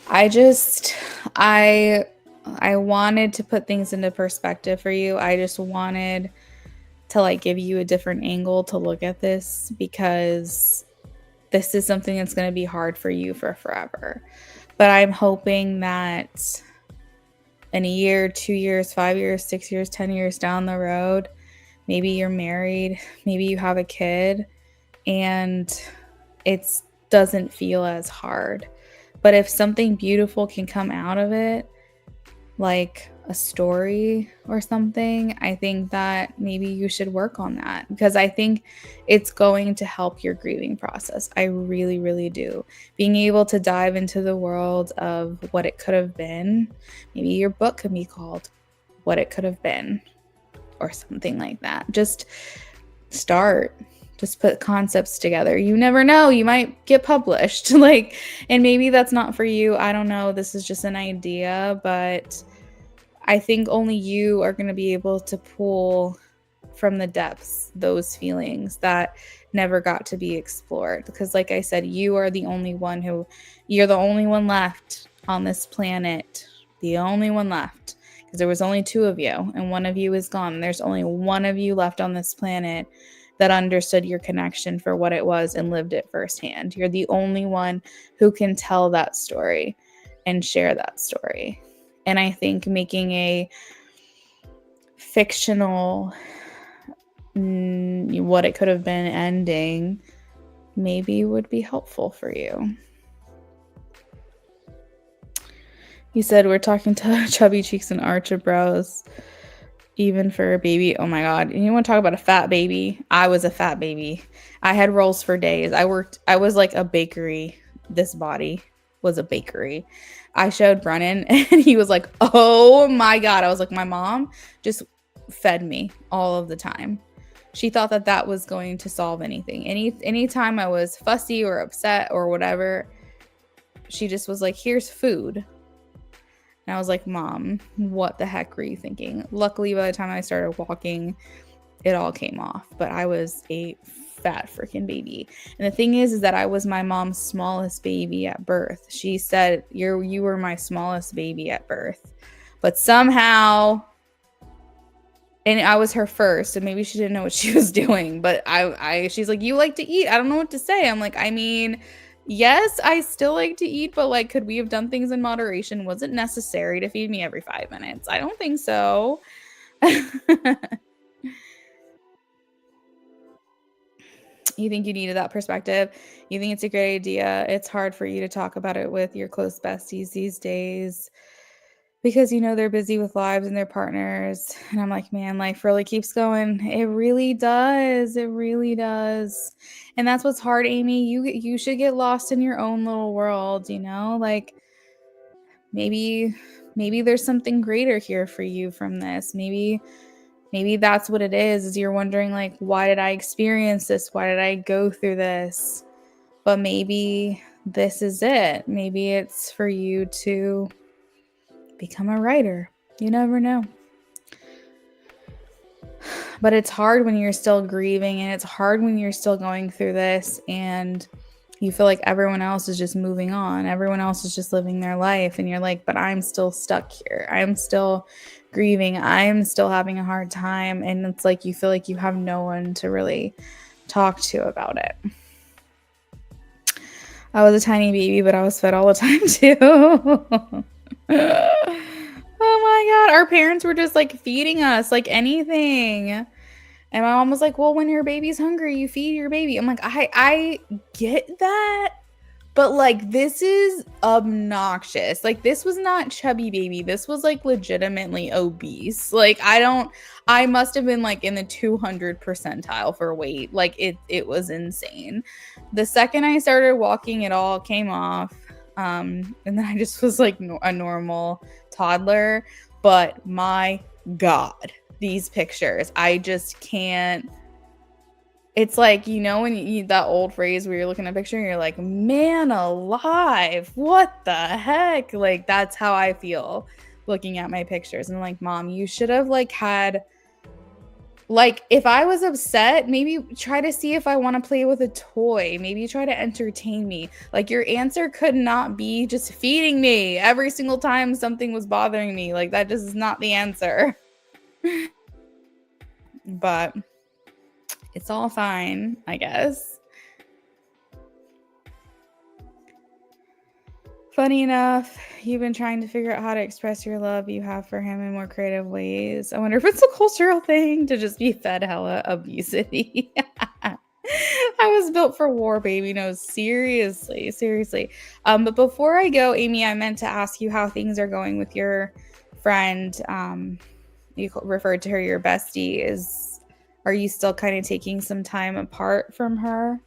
I wanted to put things into perspective for you. I just wanted to like give you a different angle to look at this, because this is something that's going to be hard for you for forever. But I'm hoping that in a year, 2 years, 5 years, 6 years, 10 years down the road, maybe you're married, maybe you have a kid, and it doesn't feel as hard. But if something beautiful can come out of it, like a story or something, I think that maybe you should work on that, because I think it's going to help your grieving process. I really, really do. Being able to dive into the world of what it could have been. Maybe your book can be called What It Could Have Been or something like that. Just start. Just put concepts together. You never know. You might get published. And maybe that's not for you. I don't know. This is just an idea, but I think only you are going to be able to pull from the depths those feelings that never got to be explored. Because like I said, you're the only one left on this planet. The only one left. Because there was only 2 of you and one of you is gone. There's only one of you left on this planet that understood your connection for what it was and lived it firsthand. You're the only one who can tell that story and share that story. And I think making a fictional what it could have been ending maybe would be helpful for you. You said we're talking to chubby cheeks and arch of brows, even for a baby. Oh my God. And you want to talk about a fat baby? I was a fat baby. I had rolls for days. I was like a bakery. This body was a bakery. I showed Brennan and he was like, oh my God. I was like, my mom just fed me all of the time. She thought that was going to solve anything. Anytime I was fussy or upset or whatever, she just was like, here's food. And I was like, Mom, what the heck were you thinking? Luckily, by the time I started walking, it all came off. But I was a fat freaking baby. And the thing is that I was my mom's smallest baby at birth. She said, you were my smallest baby at birth. But somehow, and I was her first, and maybe she didn't know what she was doing, but she's like, you like to eat. I don't know what to say. I'm like, I mean, yes, I still like to eat, but like, could we have done things in moderation? Was it necessary to feed me every 5 minutes? I don't think so. You think you needed that perspective? You think it's a great idea? It's hard for you to talk about it with your close besties these days because you know they're busy with lives and their partners. And I'm like, man, life really keeps going. It really does. It really does. And that's what's hard, Amy. You should get lost in your own little world, you know? Like maybe there's something greater here for you from this. Maybe that's what it is you're wondering, like, why did I experience this? Why did I go through this? But maybe this is it. Maybe it's for you to become a writer. You never know. But it's hard when you're still grieving, and it's hard when you're still going through this and you feel like everyone else is just moving on. Everyone else is just living their life. And you're like, but I'm still stuck here. I'm still grieving. I'm still having a hard time. And it's like you feel like you have no one to really talk to about it. I was a tiny baby, but I was fed all the time too. Oh my God. Our parents were just like feeding us like anything. And my mom was like, well, when your baby's hungry, you feed your baby. I'm like, I get that. But like, this is obnoxious. Like, this was not chubby baby. This was like legitimately obese. Like, I must have been like in the 200 percentile for weight. Like it was insane. The second I started walking, it all came off. And then I just was like a normal toddler. But my God, these pictures, I just can't. It's like, you know, when you that old phrase where you're looking at a picture and you're like, man alive, what the heck? Like, that's how I feel looking at my pictures. And like, Mom, you should have like had, like, if I was upset, maybe try to see if I want to play with a toy. Maybe try to entertain me. Like, your answer could not be just feeding me every single time something was bothering me. Like, that just is not the answer. But it's all fine, I guess. Funny enough, you've been trying to figure out how to express your love you have for him in more creative ways. I wonder if it's a cultural thing to just be fed hella obesity. I was built for war, baby. No, seriously. But before I go, Amy, I meant to ask you how things are going with your friend. You referred to her your bestie. Are you still kind of taking some time apart from her?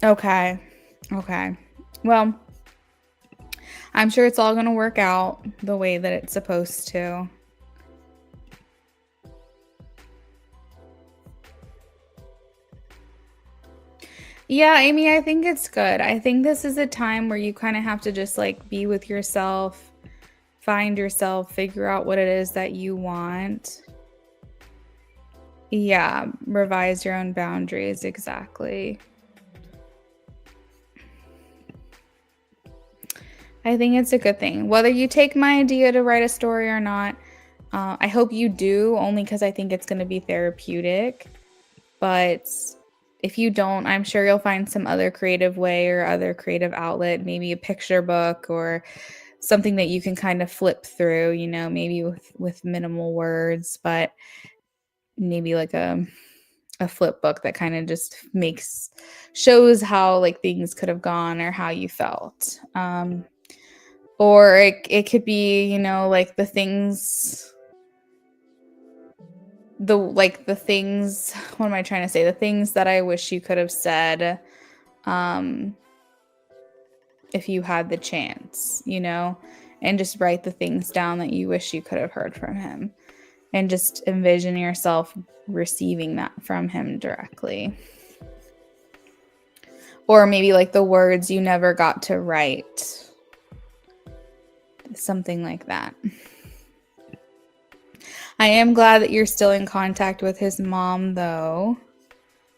Okay. Well, I'm sure it's all going to work out the way that it's supposed to. Yeah, Amy, I think it's good. I think this is a time where you kind of have to just like be with yourself, find yourself, figure out what it is that you want. Yeah, revise your own boundaries. Exactly. I think it's a good thing. Whether you take my idea to write a story or not, I hope you do, only because I think it's going to be therapeutic. But if you don't, I'm sure you'll find some other creative way or other creative outlet, maybe a picture book or something that you can kind of flip through, you know, maybe with minimal words, but maybe like a flip book that kind of just shows how like things could have gone or how you felt. Or it could be, you know, like the things, what am I trying to say? The things that I wish you could have said if you had the chance, you know? and just write the things down that you wish you could have heard from him. And just envision yourself receiving that from him directly. Or maybe like the words you never got to write. Something like that. I am glad that you're still in contact with his mom, though.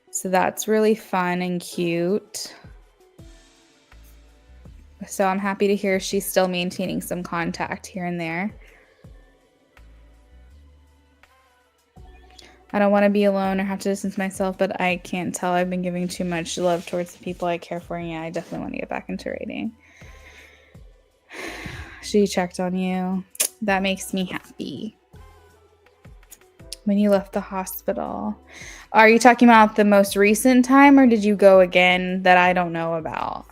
So that's really fun and cute. So I'm happy to hear she's still maintaining some contact here and there. I don't want to be alone or have to distance myself, but I can't tell. I've been giving too much love towards the people I care for. And yeah, I definitely want to get back into writing. She checked on you. That makes me happy. When you left the hospital. Are you talking about the most recent time, or did you go again that I don't know about?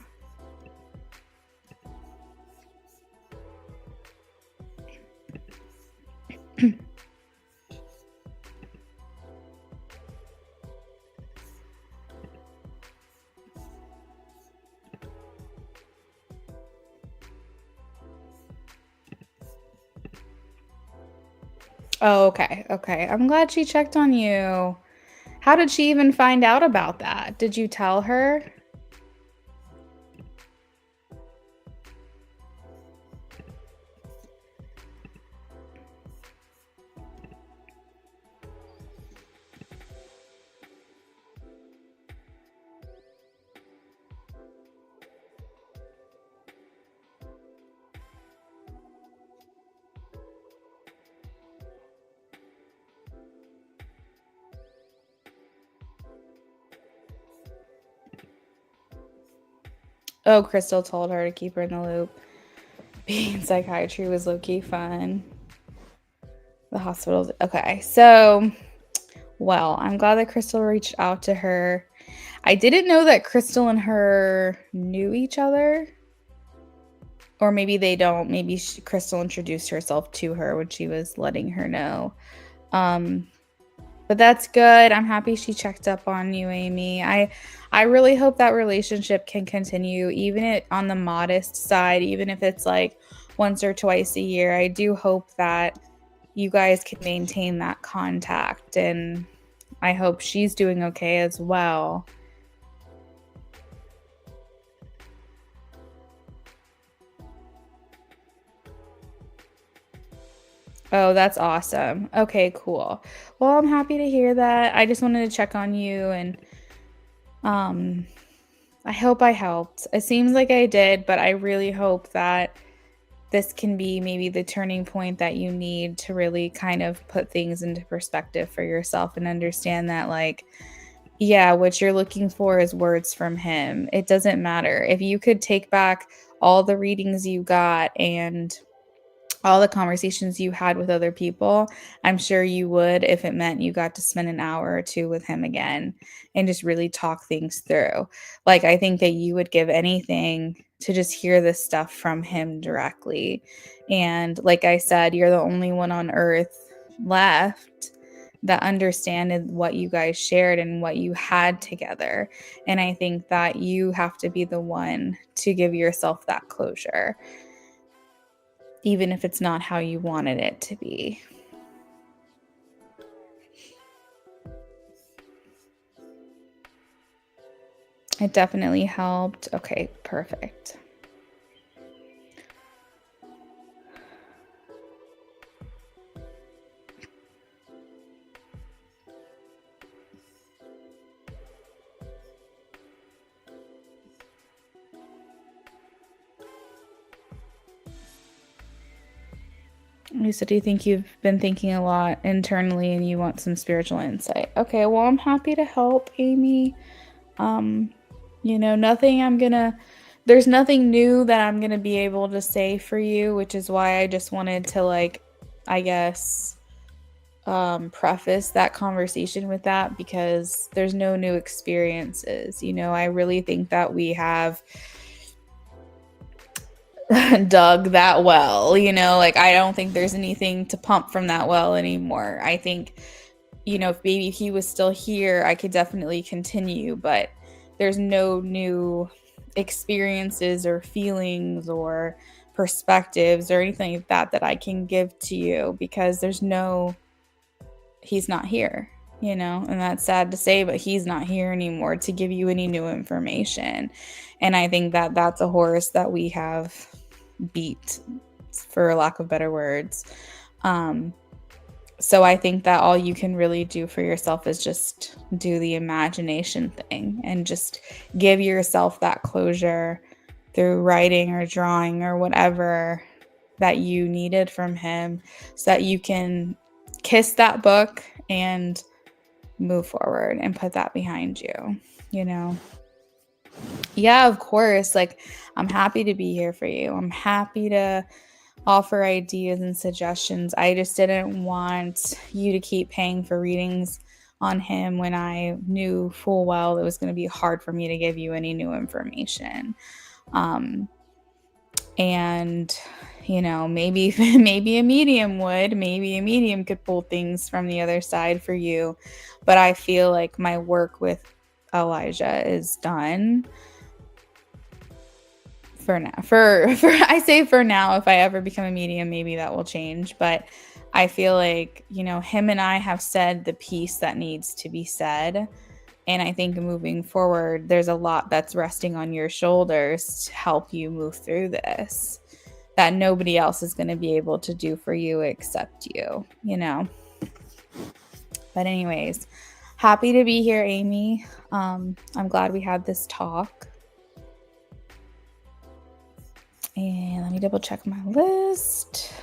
Oh, okay. Okay. I'm glad she checked on you. How did she even find out about that? Did you tell her? Oh, Crystal told her to keep her in the loop. Being in psychiatry was low-key fun. The hospitals. Okay, so, well, I'm glad that Crystal reached out to her. I didn't know that Crystal and her knew each other. Or maybe they don't. Maybe Crystal introduced herself to her when she was letting her know. But that's good. I'm happy she checked up on you, Amy. I really hope that relationship can continue, even on the modest side, even if it's like once or twice a year. I do hope that you guys can maintain that contact, and I hope she's doing okay as well. Oh, that's awesome. Okay, cool. Well, I'm happy to hear that. I just wanted to check on you, and I hope I helped. It seems like I did, but I really hope that this can be maybe the turning point that you need to really kind of put things into perspective for yourself and understand that, like, yeah, what you're looking for is words from him. It doesn't matter. If you could take back all the readings you got and all the conversations you had with other people, I'm sure you would if it meant you got to spend an hour or two with him again and just really talk things through. Like, I think that you would give anything to just hear this stuff from him directly. And like I said, you're the only one on earth left that understood what you guys shared and what you had together. And I think that you have to be the one to give yourself that closure, even if it's not how you wanted it to be. It definitely helped. Okay, perfect. You said you think you've been thinking a lot internally and you want some spiritual insight. Okay, well, I'm happy to help, Amy. There's nothing new that I'm gonna be able to say for you, which is why I just wanted to, like, I guess, preface that conversation with that, because there's no new experiences. I really think that we have dug that well, like, I don't think there's anything to pump from that well anymore. I think, if maybe he was still here, I could definitely continue, but there's no new experiences or feelings or perspectives or anything like that I can give to you, because he's not here, and that's sad to say, but he's not here anymore to give you any new information. And I think that that's a horse that we have beat, for lack of better words. So I think that all you can really do for yourself is just do the imagination thing and just give yourself that closure through writing or drawing or whatever that you needed from him, so that you can kiss that book and move forward and put that behind you, Yeah, of course. Like, I'm happy to be here for you. I'm happy to offer ideas and suggestions. I just didn't want you to keep paying for readings on him when I knew full well it was going to be hard for me to give you any new information. And maybe a medium would, maybe a medium could pull things from the other side for you, but I feel like my work with Elijah is done for now. For I say for now. If I ever become a medium, maybe that will change, but I feel like him and I have said the piece that needs to be said. And I think moving forward, there's a lot that's resting on your shoulders to help you move through this, that nobody else is going to be able to do for you except you, But anyways, happy to be here, Amy. I'm glad we had this talk. And let me double check my list.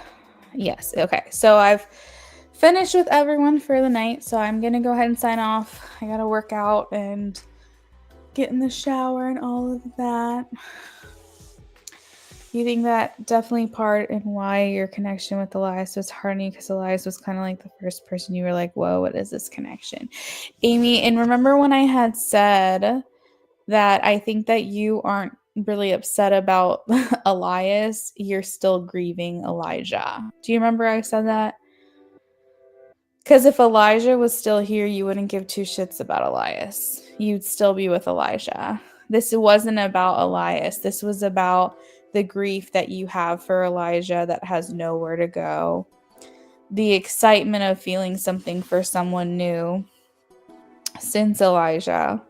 Yes. Okay. So I've finished with everyone for the night, so I'm gonna go ahead and sign off. I gotta work out and get in the shower and all of that. You think that definitely part in why your connection with Elias was hardening, because Elias was kind of like the first person you were like, whoa, what is this connection? Amy, and remember when I had said that I think that you aren't really upset about Elias, you're still grieving Elijah. Do you remember I said that? Because if Elijah was still here, you wouldn't give two shits about Elias. You'd still be with Elijah. This wasn't about Elias. This was about the grief that you have for Elijah that has nowhere to go. The excitement of feeling something for someone new since Elijah.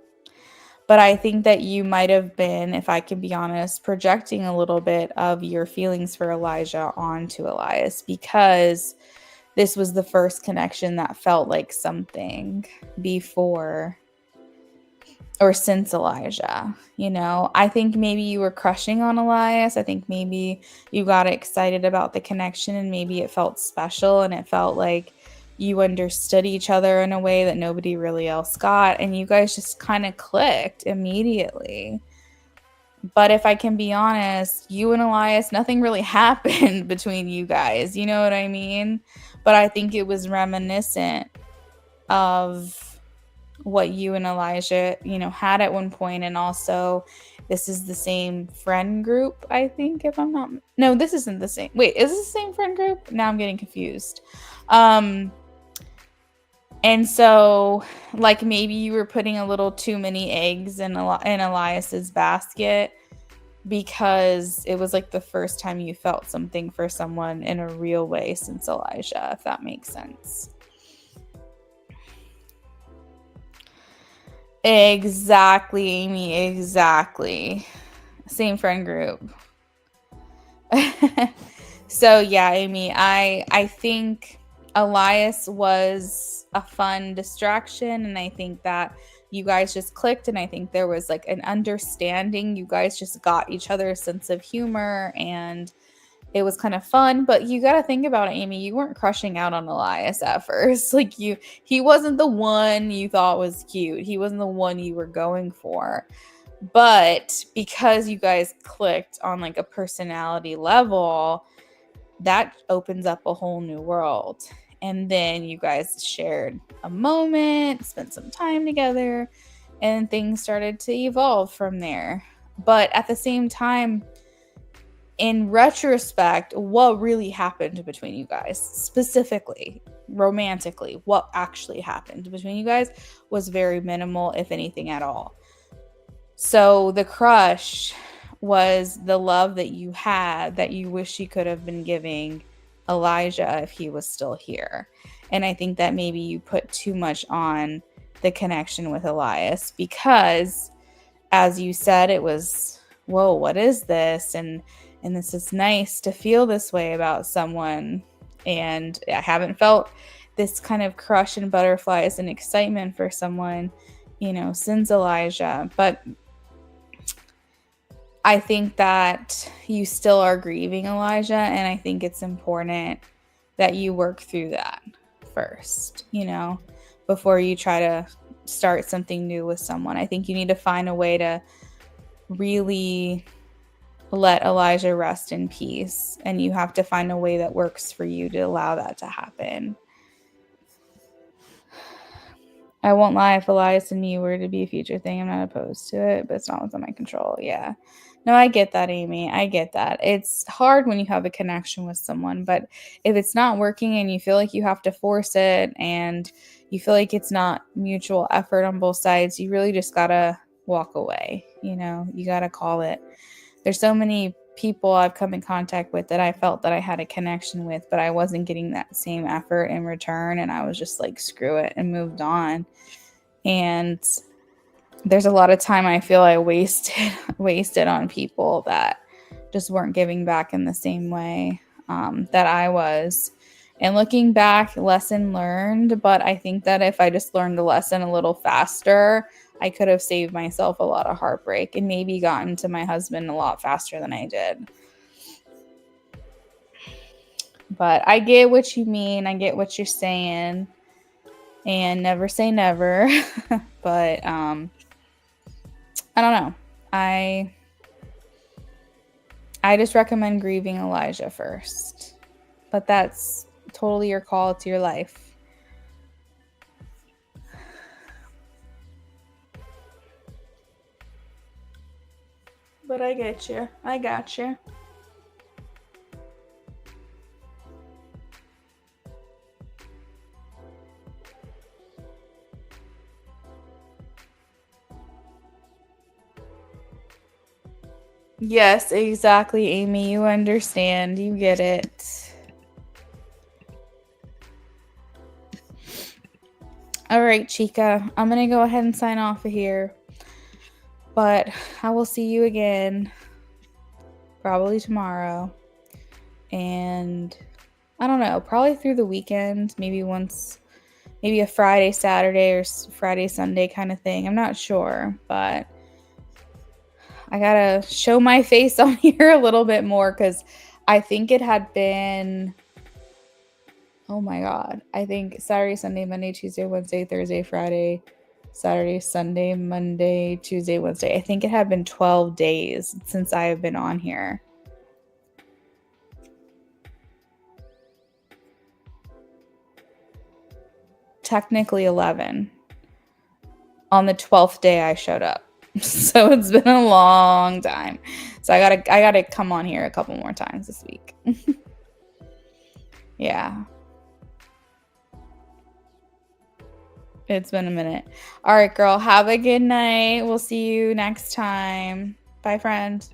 But I think that you might have been, if I can be honest, projecting a little bit of your feelings for Elijah onto Elias, because this was the first connection that felt like something before or since Elijah. I think maybe you were crushing on Elias. I think maybe you got excited about the connection, and maybe it felt special, and it felt like you understood each other in a way that nobody really else got, and you guys just kind of clicked immediately. But if I can be honest, you and Elias, nothing really happened between you guys. You know what I mean? But I think it was reminiscent of what you and Elijah, had at one point. And also, this is the same friend group, I think, if I'm not... No, this isn't the same. Wait, is this the same friend group? Now I'm getting confused. And so, like, maybe you were putting a little too many eggs in Elias's basket, because it was like the first time you felt something for someone in a real way since Elijah, if that makes sense. Exactly, Amy, exactly. Same friend group. So yeah, Amy, I think Elias was a fun distraction, and I think that you guys just clicked, and I think there was like an understanding. You guys just got each other's sense of humor, and it was kind of fun. But you got to think about it, Amy. You weren't crushing out on Elias at first. Like, he wasn't the one you thought was cute. He wasn't the one you were going for. But because you guys clicked on like a personality level, that opens up a whole new world. And then you guys shared a moment, spent some time together, and things started to evolve from there. But at the same time, in retrospect, what really happened between you guys, specifically, romantically, what actually happened between you guys was very minimal, if anything at all. So the crush was the love that you had that you wish you could have been giving Elijah if he was still here. And I think that maybe you put too much on the connection with Elias because, as you said, it was, whoa, what is this? And this is nice to feel this way about someone. And I haven't felt this kind of crush and butterflies and excitement for someone, since Elijah. But I think that you still are grieving Elijah, and I think it's important that you work through that first, before you try to start something new with someone. I think you need to find a way to really let Elijah rest in peace, and you have to find a way that works for you to allow that to happen. I won't lie, if Elias and me were to be a future thing, I'm not opposed to it, but it's not within my control. Yeah. No, I get that, Amy. I get that. It's hard when you have a connection with someone, but if it's not working and you feel like you have to force it and you feel like it's not mutual effort on both sides, you really just gotta walk away. You gotta call it. There's so many people I've come in contact with that I felt that I had a connection with, but I wasn't getting that same effort in return, and I was just like, screw it, and moved on. And there's a lot of time I feel I wasted on people that just weren't giving back in the same way that I was. And looking back, lesson learned, but I think that if I just learned the lesson a little faster, I could have saved myself a lot of heartbreak and maybe gotten to my husband a lot faster than I did. But I get what you mean. I get what you're saying. And never say never. But I don't know. I just recommend grieving Elijah first. But that's totally your call. It's your life. But I get you. I got you. Yes, exactly, Amy. You understand. You get it. All right, Chica. I'm going to go ahead and sign off of here. But I will see you again probably tomorrow. And I don't know, probably through the weekend, maybe a Friday, Saturday, or Friday, Sunday kind of thing. I'm not sure, but I gotta show my face on here a little bit more because I think it had been, oh my God, I think Saturday, Sunday, Monday, Tuesday, Wednesday, Thursday, Friday, Saturday, Sunday, Monday, Tuesday, Wednesday. I think it had been 12 days since I have been on here. Technically 11. On the 12th day I showed up. So it's been a long time. So I gotta come on here a couple more times this week. Yeah. It's been a minute. All right, girl. Have a good night. We'll see you next time. Bye, friend.